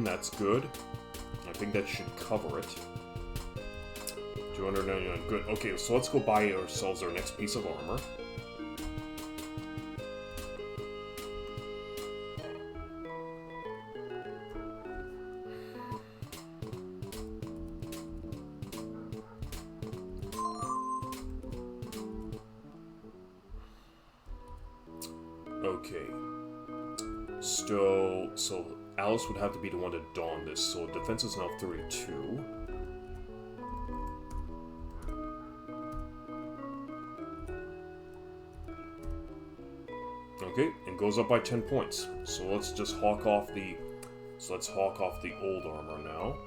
That's good. I think that should cover it. 299, good. Okay, so let's go buy ourselves our next piece of armor. Okay. So Alice would have to be the one to don this, so defense is now 32. Okay, and goes up by 10 points. So let's just hawk off the... So let's hawk off the old armor now.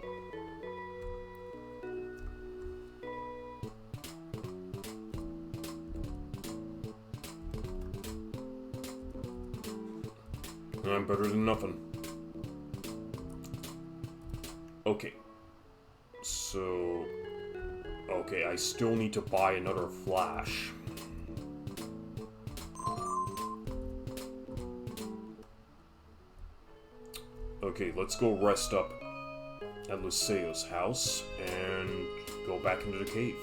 I'm better than nothing. Okay. So... Okay, I still need to buy another flash. Okay, let's go rest up at Luceo's house and go back into the cave.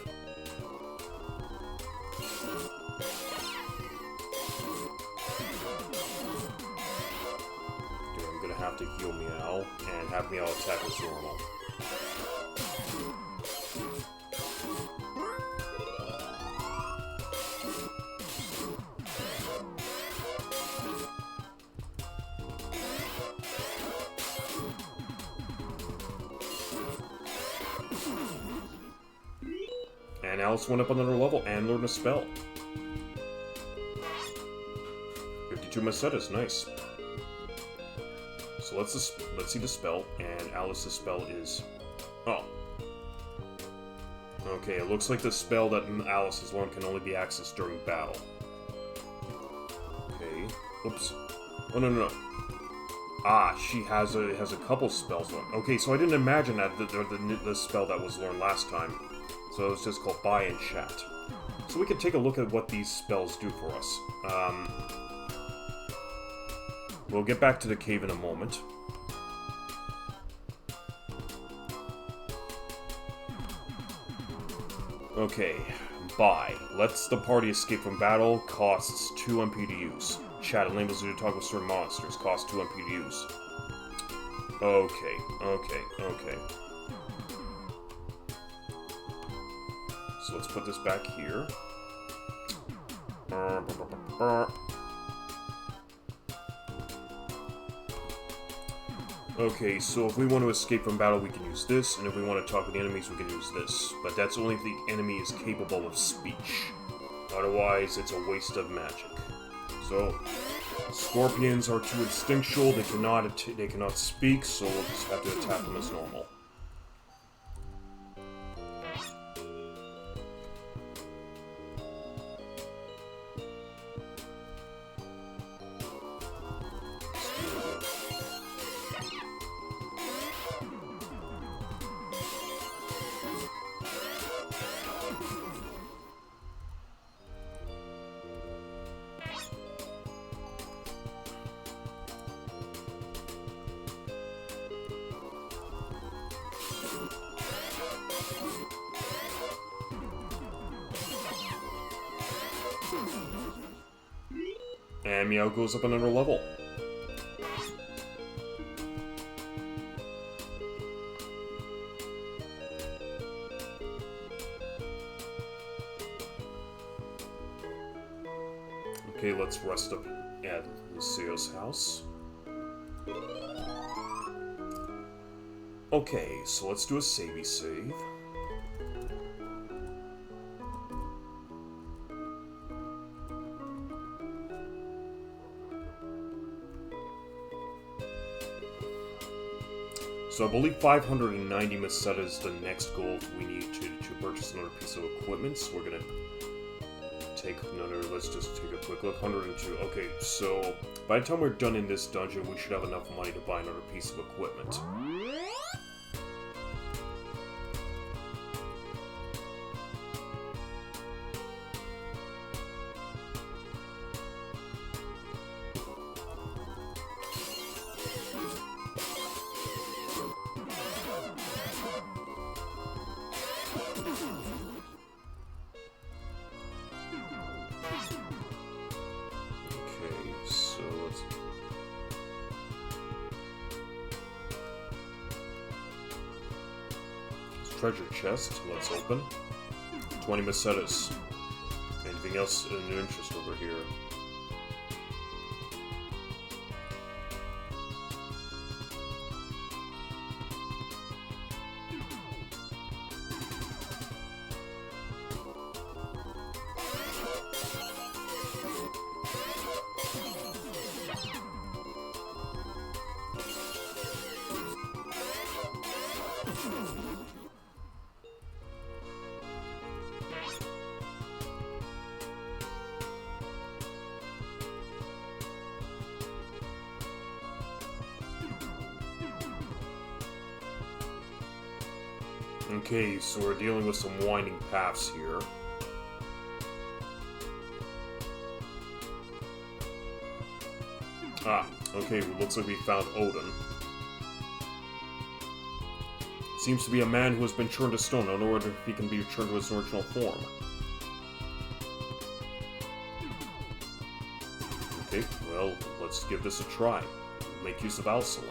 Dude, I'm gonna have to heal MYAU and have MYAU attack as normal. And Alice went up another level and learned a spell. 52 Mesetas, nice. So let's see the spell, and Alice's spell is... Oh. Okay, it looks like the spell that Alice has learned can only be accessed during battle. Okay, oops. Oh, no, no, no. Ah, she has a couple spells learned. Okay, so I didn't imagine that the spell that was learned last time. So it was just called Buy and Chat. So we could take a look at what these spells do for us. We'll get back to the cave in a moment. Okay, buy. Lets the party escape from battle, costs 2 MP to use. Chat enables you to talk with certain monsters, costs 2 MP to use. Okay, okay, okay. So let's put this back here. Okay, so if we want to escape from battle, we can use this, and if we want to talk with the enemies, we can use this. But that's only if the enemy is capable of speech. Otherwise, it's a waste of magic. So, scorpions are too instinctual, they cannot speak, so we'll just have to attack them as normal. And MYAU goes up another level. Okay, let's rest up at Lucio's house. Okay, so let's do a savey save. So I believe 590 Meseta is the next gold we need to purchase another piece of equipment. So we're gonna take let's just take a quick look. 102. Okay, so by the time we're done in this dungeon, we should have enough money to buy another piece of equipment. Treasure chest, let's open. 20 Mesetas. Anything else of interest over here? Okay, so we're dealing with some winding paths here. Ah, okay, well, looks like we found Odin. Seems to be a man who has been turned to stone. I don't know if he can be returned to his original form. Okay, well, let's give this a try. Make use of Alsalin.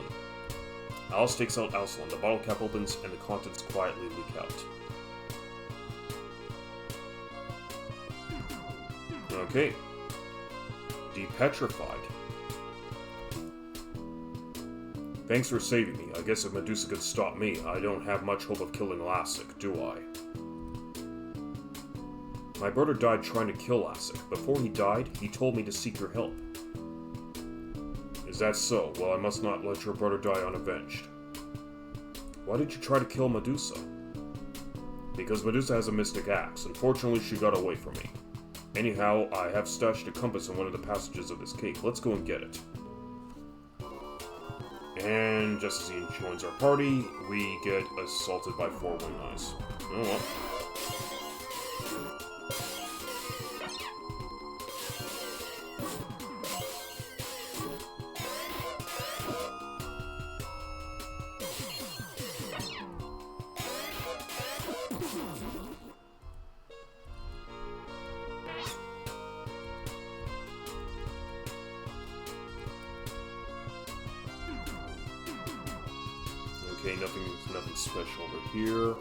Alice takes out Alsalin. The bottle cap opens and the contents quietly leak out. Okay. Depetrified. Thanks for saving me. I guess if Medusa could stop me, I don't have much hope of killing Lassic, do I? My brother died trying to kill Lassic. Before he died, he told me to seek your help. Is that so? Well, I must not let your brother die unavenged. Why did you try to kill Medusa? Because Medusa has a mystic axe. Unfortunately, she got away from me. Anyhow, I have stashed a compass in one of the passages of this cave. Let's go and get it. And just as he joins our party, we get assaulted by 4 wing eyes. Oh well. Okay, nothing special over here.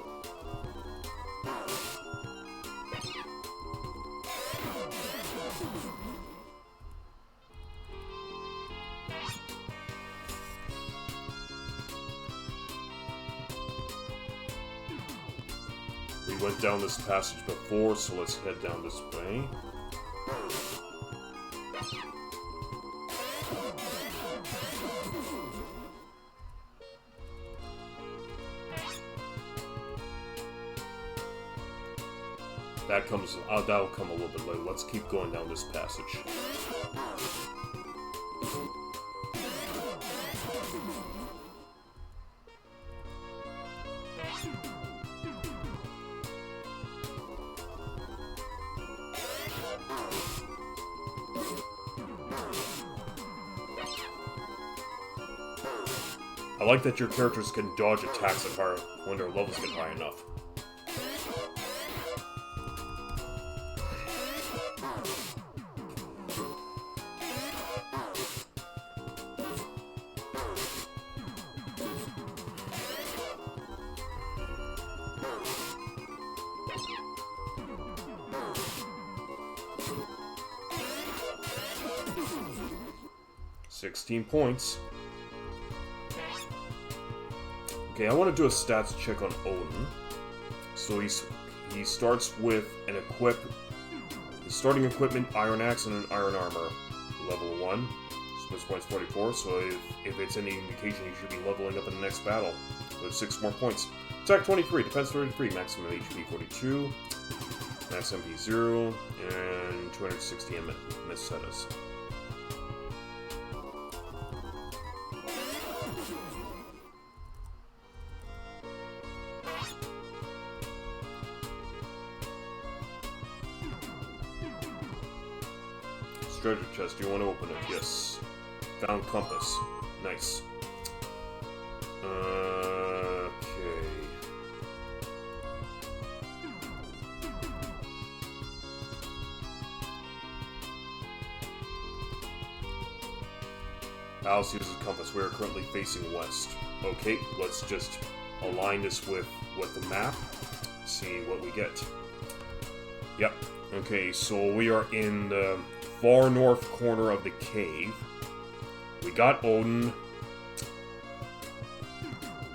We went down this passage before, so let's head down this way. That'll come a little bit later. Let's keep going down this passage. I like that your characters can dodge attacks when their levels get high enough. Points. Okay, I want to do a stats check on Odin. So he starts with his starting equipment, Iron Axe and an Iron Armor, level 1. Swiss points 44, so if it's any indication, he should be leveling up in the next battle with 6 more points. Attack 23, defense 33, maximum HP 42, max MP 0, and 260 Mesetas. Treasure chest, do you want to open it? Yes. Found compass. Nice. Okay. Alice uses compass. We are currently facing west. Okay, let's just align this with the map. See what we get. Yep. Okay, so we are in the far north corner of the cave. We got Odin.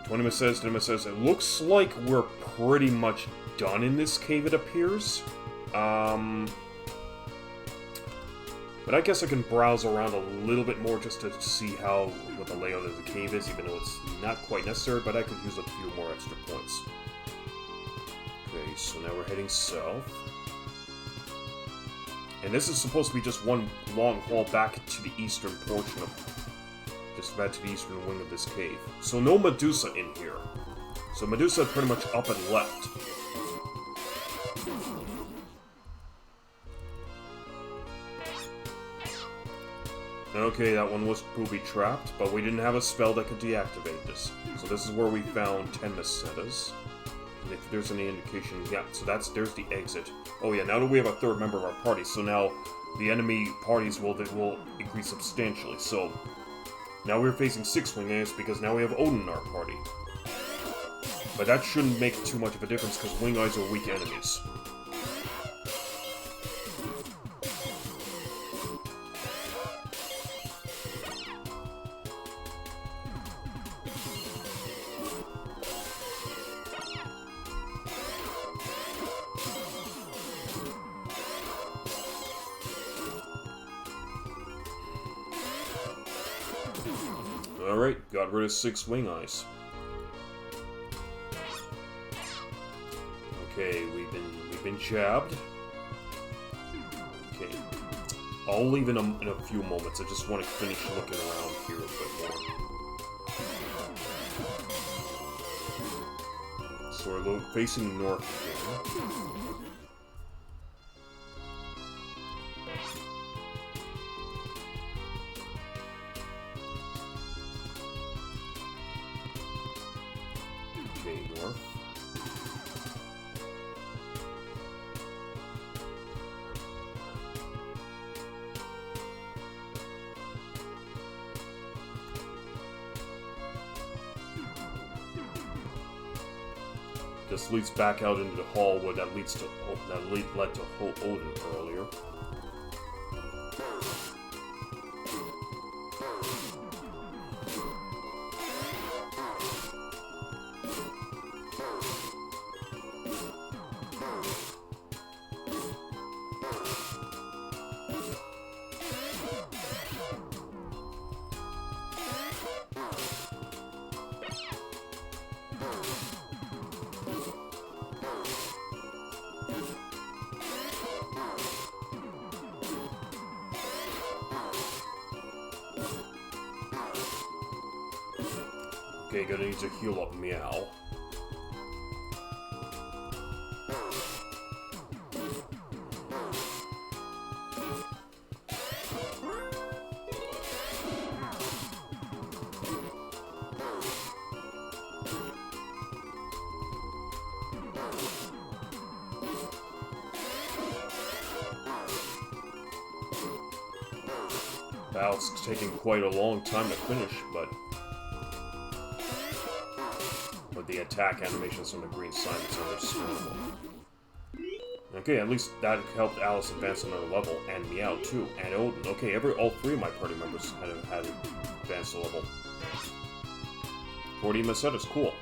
20 says, 10 says, it looks like we're pretty much done in this cave, it appears. But I guess I can browse around a little bit more just to see what the layout of the cave is, even though it's not quite necessary, but I could use a few more extra points. Okay, so now we're heading south. And this is supposed to be just one long haul back to the eastern portion of... just back to the eastern wing of this cave. So no Medusa in here. So Medusa is pretty much up and left. Okay, that one was booby-trapped, but we didn't have a spell that could deactivate this. So this is where we found 10 Mesetas. And if there's any indication, yeah, so there's the exit. Oh yeah, now that we have a third member of our party, so now the enemy parties will increase substantially. So now we're facing 6 wing eyes because now we have Odin in our party. But that shouldn't make too much of a difference because wing eyes are weak enemies. Alright, got rid of 6 wing eyes. Okay, we've been jabbed. Okay. I'll leave in a few moments. I just want to finish looking around here a bit more. So we're facing north again. Okay, north. This leads back out into the hallway that led to ODIN earlier. Okay, gonna need to heal up MYAU. Battle's taking quite a long time to finish, but the attack animations on the green sign is understandable. Okay, at least that helped Alice advance another level, and MYAU too, and ODIN. Okay, all three of my party members had advanced a level. 40 Macetas, cool.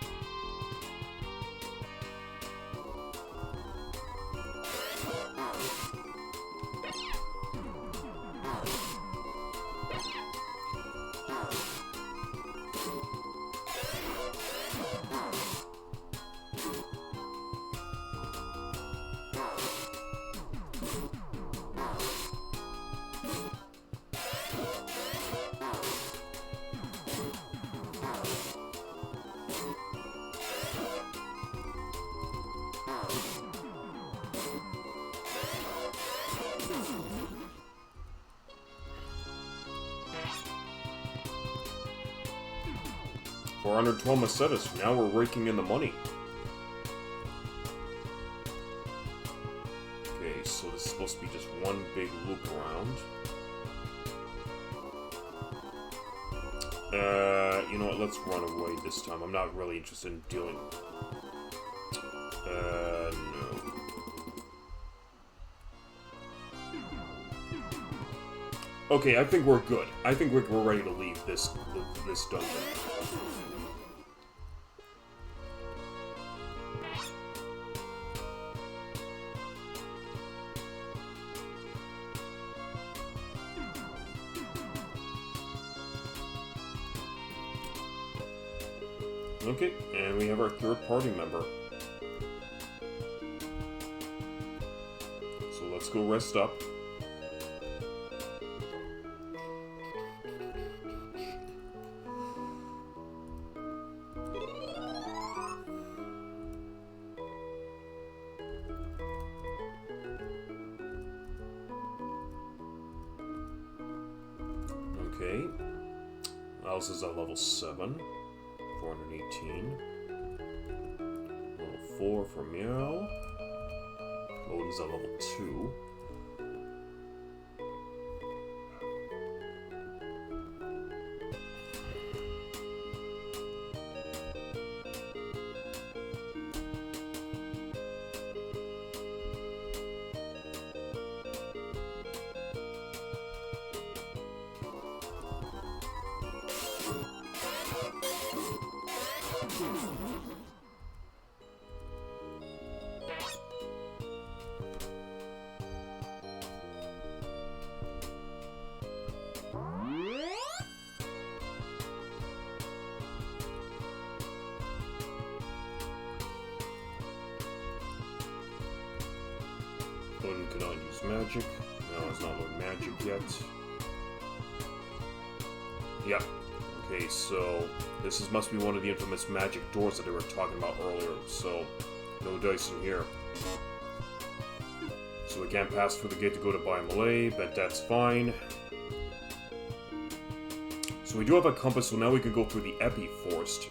For 112 Macetas, now we're raking in the money. Okay, so this is supposed to be just one big loop around. You know what, let's run away this time. I'm not really interested in dealing... no. Okay, I think we're good. I think we're ready to leave this dungeon. Okay, and we have our third party member. So let's go rest up. Okay, Alice is at level 7. 418. Level 4 for MYAU. ODIN's at level 2. ODIN cannot use magic. No, it's not learned magic yet. Yep. Okay, so must be one of the infamous magic doors that they were talking about earlier, so no dice in here. So we can't pass through the gate to go to MYAU, but that's fine. So we do have a compass, so now we can go through the Epi Forest.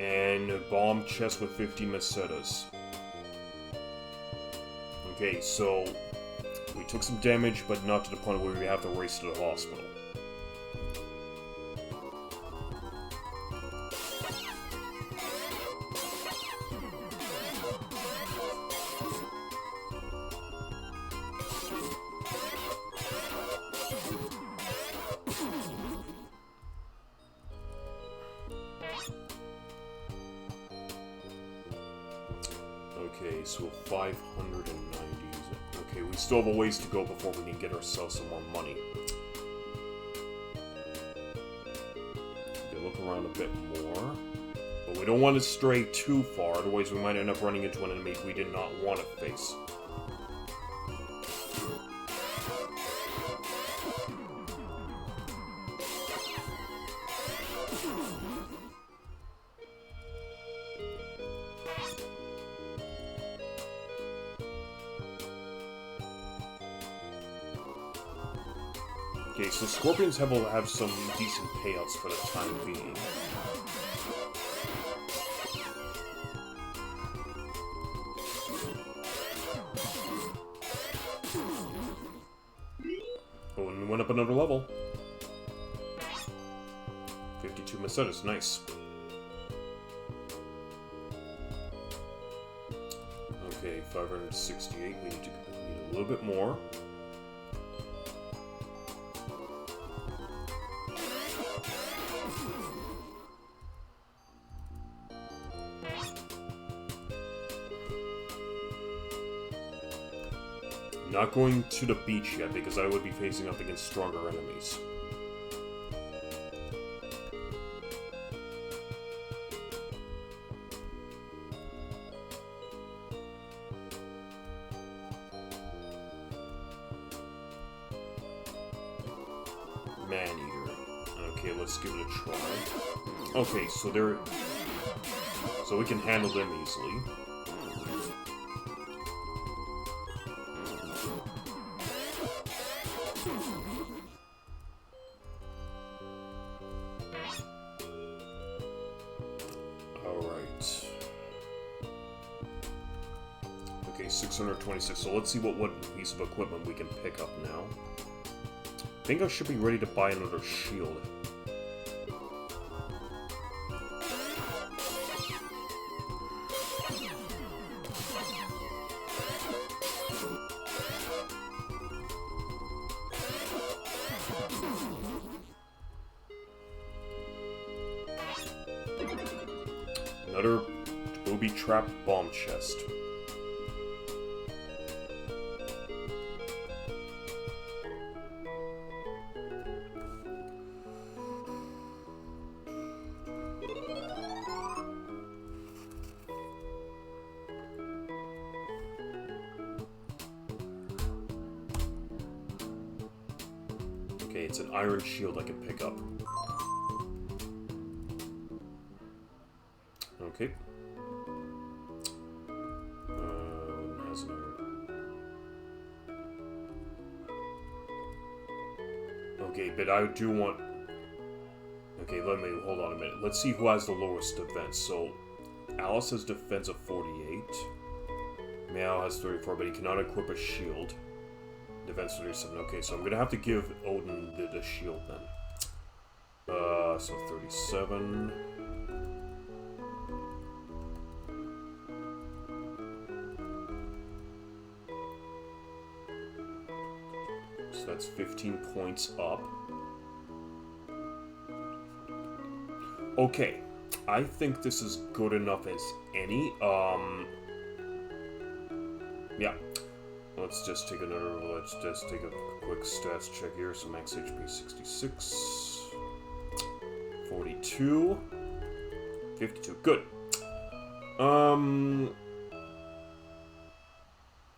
And a bomb chest with 50 mesetas. Okay, so we took some damage, but not to the point where we have to race to the hospital. Okay, so 590. Okay, we still have a ways to go before we can get ourselves some more money. Okay, look around a bit more. But we don't want to stray too far, otherwise we might end up running into an enemy we did not want to face. Okay, so Scorpions will have some decent payouts for the time being. Oh, and we went up another level. 52 mesetas, nice. Okay, 568, we need a little bit more. Not going to the beach yet, because I would be facing up against stronger enemies. Man-Eater. Okay, let's give it a try. Okay, so we can handle them easily. Okay, 626, so let's see what piece of equipment we can pick up now. I think I should be ready to buy another shield. Another booby trap bomb chest. Okay, it's an iron shield I can pick up. Okay. Has an iron. Okay, but I do want... Okay, hold on a minute. Let's see who has the lowest defense. So, Alice has defense of 48. MYAU has 34, but he cannot equip a shield. Defense 37. Okay, so I'm gonna have to give Odin the shield then. So 37. So that's 15 points up. Okay, I think this is good enough as any. Yeah. let's just take a quick stats check here. So max HP 66, 42, 52. Good.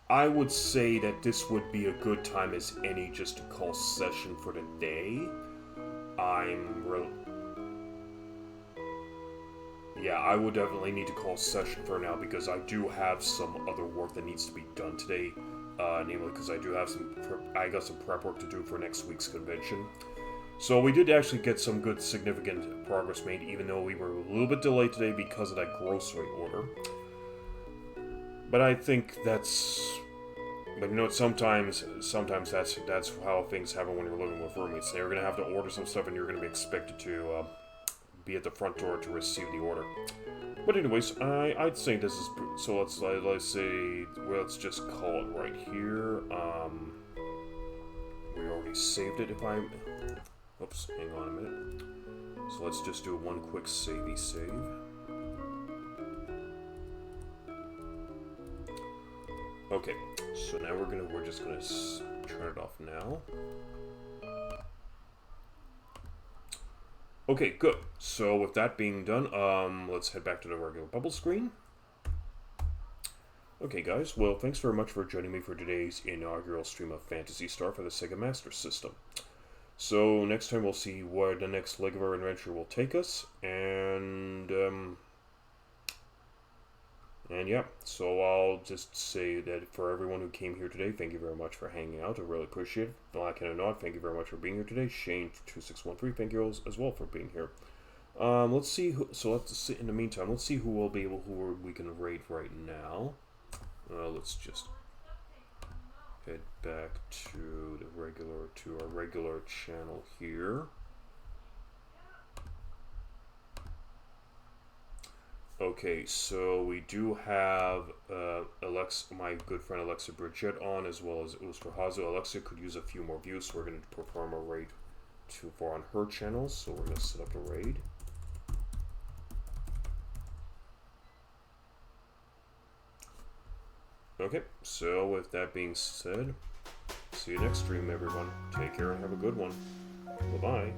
I would say that this would be a good time as any just to call session for the day. Yeah, I would definitely need to call session for now because I do have some other work that needs to be done today. Namely, because I got some prep work to do for next week's convention. So we did actually get some good significant progress made, even though we were a little bit delayed today because of that grocery order. But I think that's... But you know, sometimes that's how things happen when you're living with roommates. They're going to have to order some stuff and you're going to be expected to be at the front door to receive the order. But anyways, I'd say this is... So let's say... Well, let's just call it right here. We already saved it if I... Oops, hang on a minute. So let's just do one quick savey save. Okay, so now we're just gonna turn it off now. Okay, good. So with that being done, let's head back to the regular bubble screen. Okay, guys. Well, thanks very much for joining me for today's inaugural stream of Phantasy Star for the Sega Master System. So next time we'll see where the next leg of our adventure will take us, and yeah, so I'll just say that for everyone who came here today, thank you very much for hanging out. I really appreciate it. Black and Nod, thank you very much for being here today. Shane2613, thank you as well for being here. Let's see in the meantime, let's see who we can raid right now. Let's just head back to our regular channel here. Okay, so we do have my good friend Alexa Bridget on, as well as Usperhazu. Alexa could use a few more views, so we're going to perform a raid for on her channel. So we're going to set up a raid. Okay, so with that being said, see you next stream, everyone. Take care and have a good one. Bye-bye.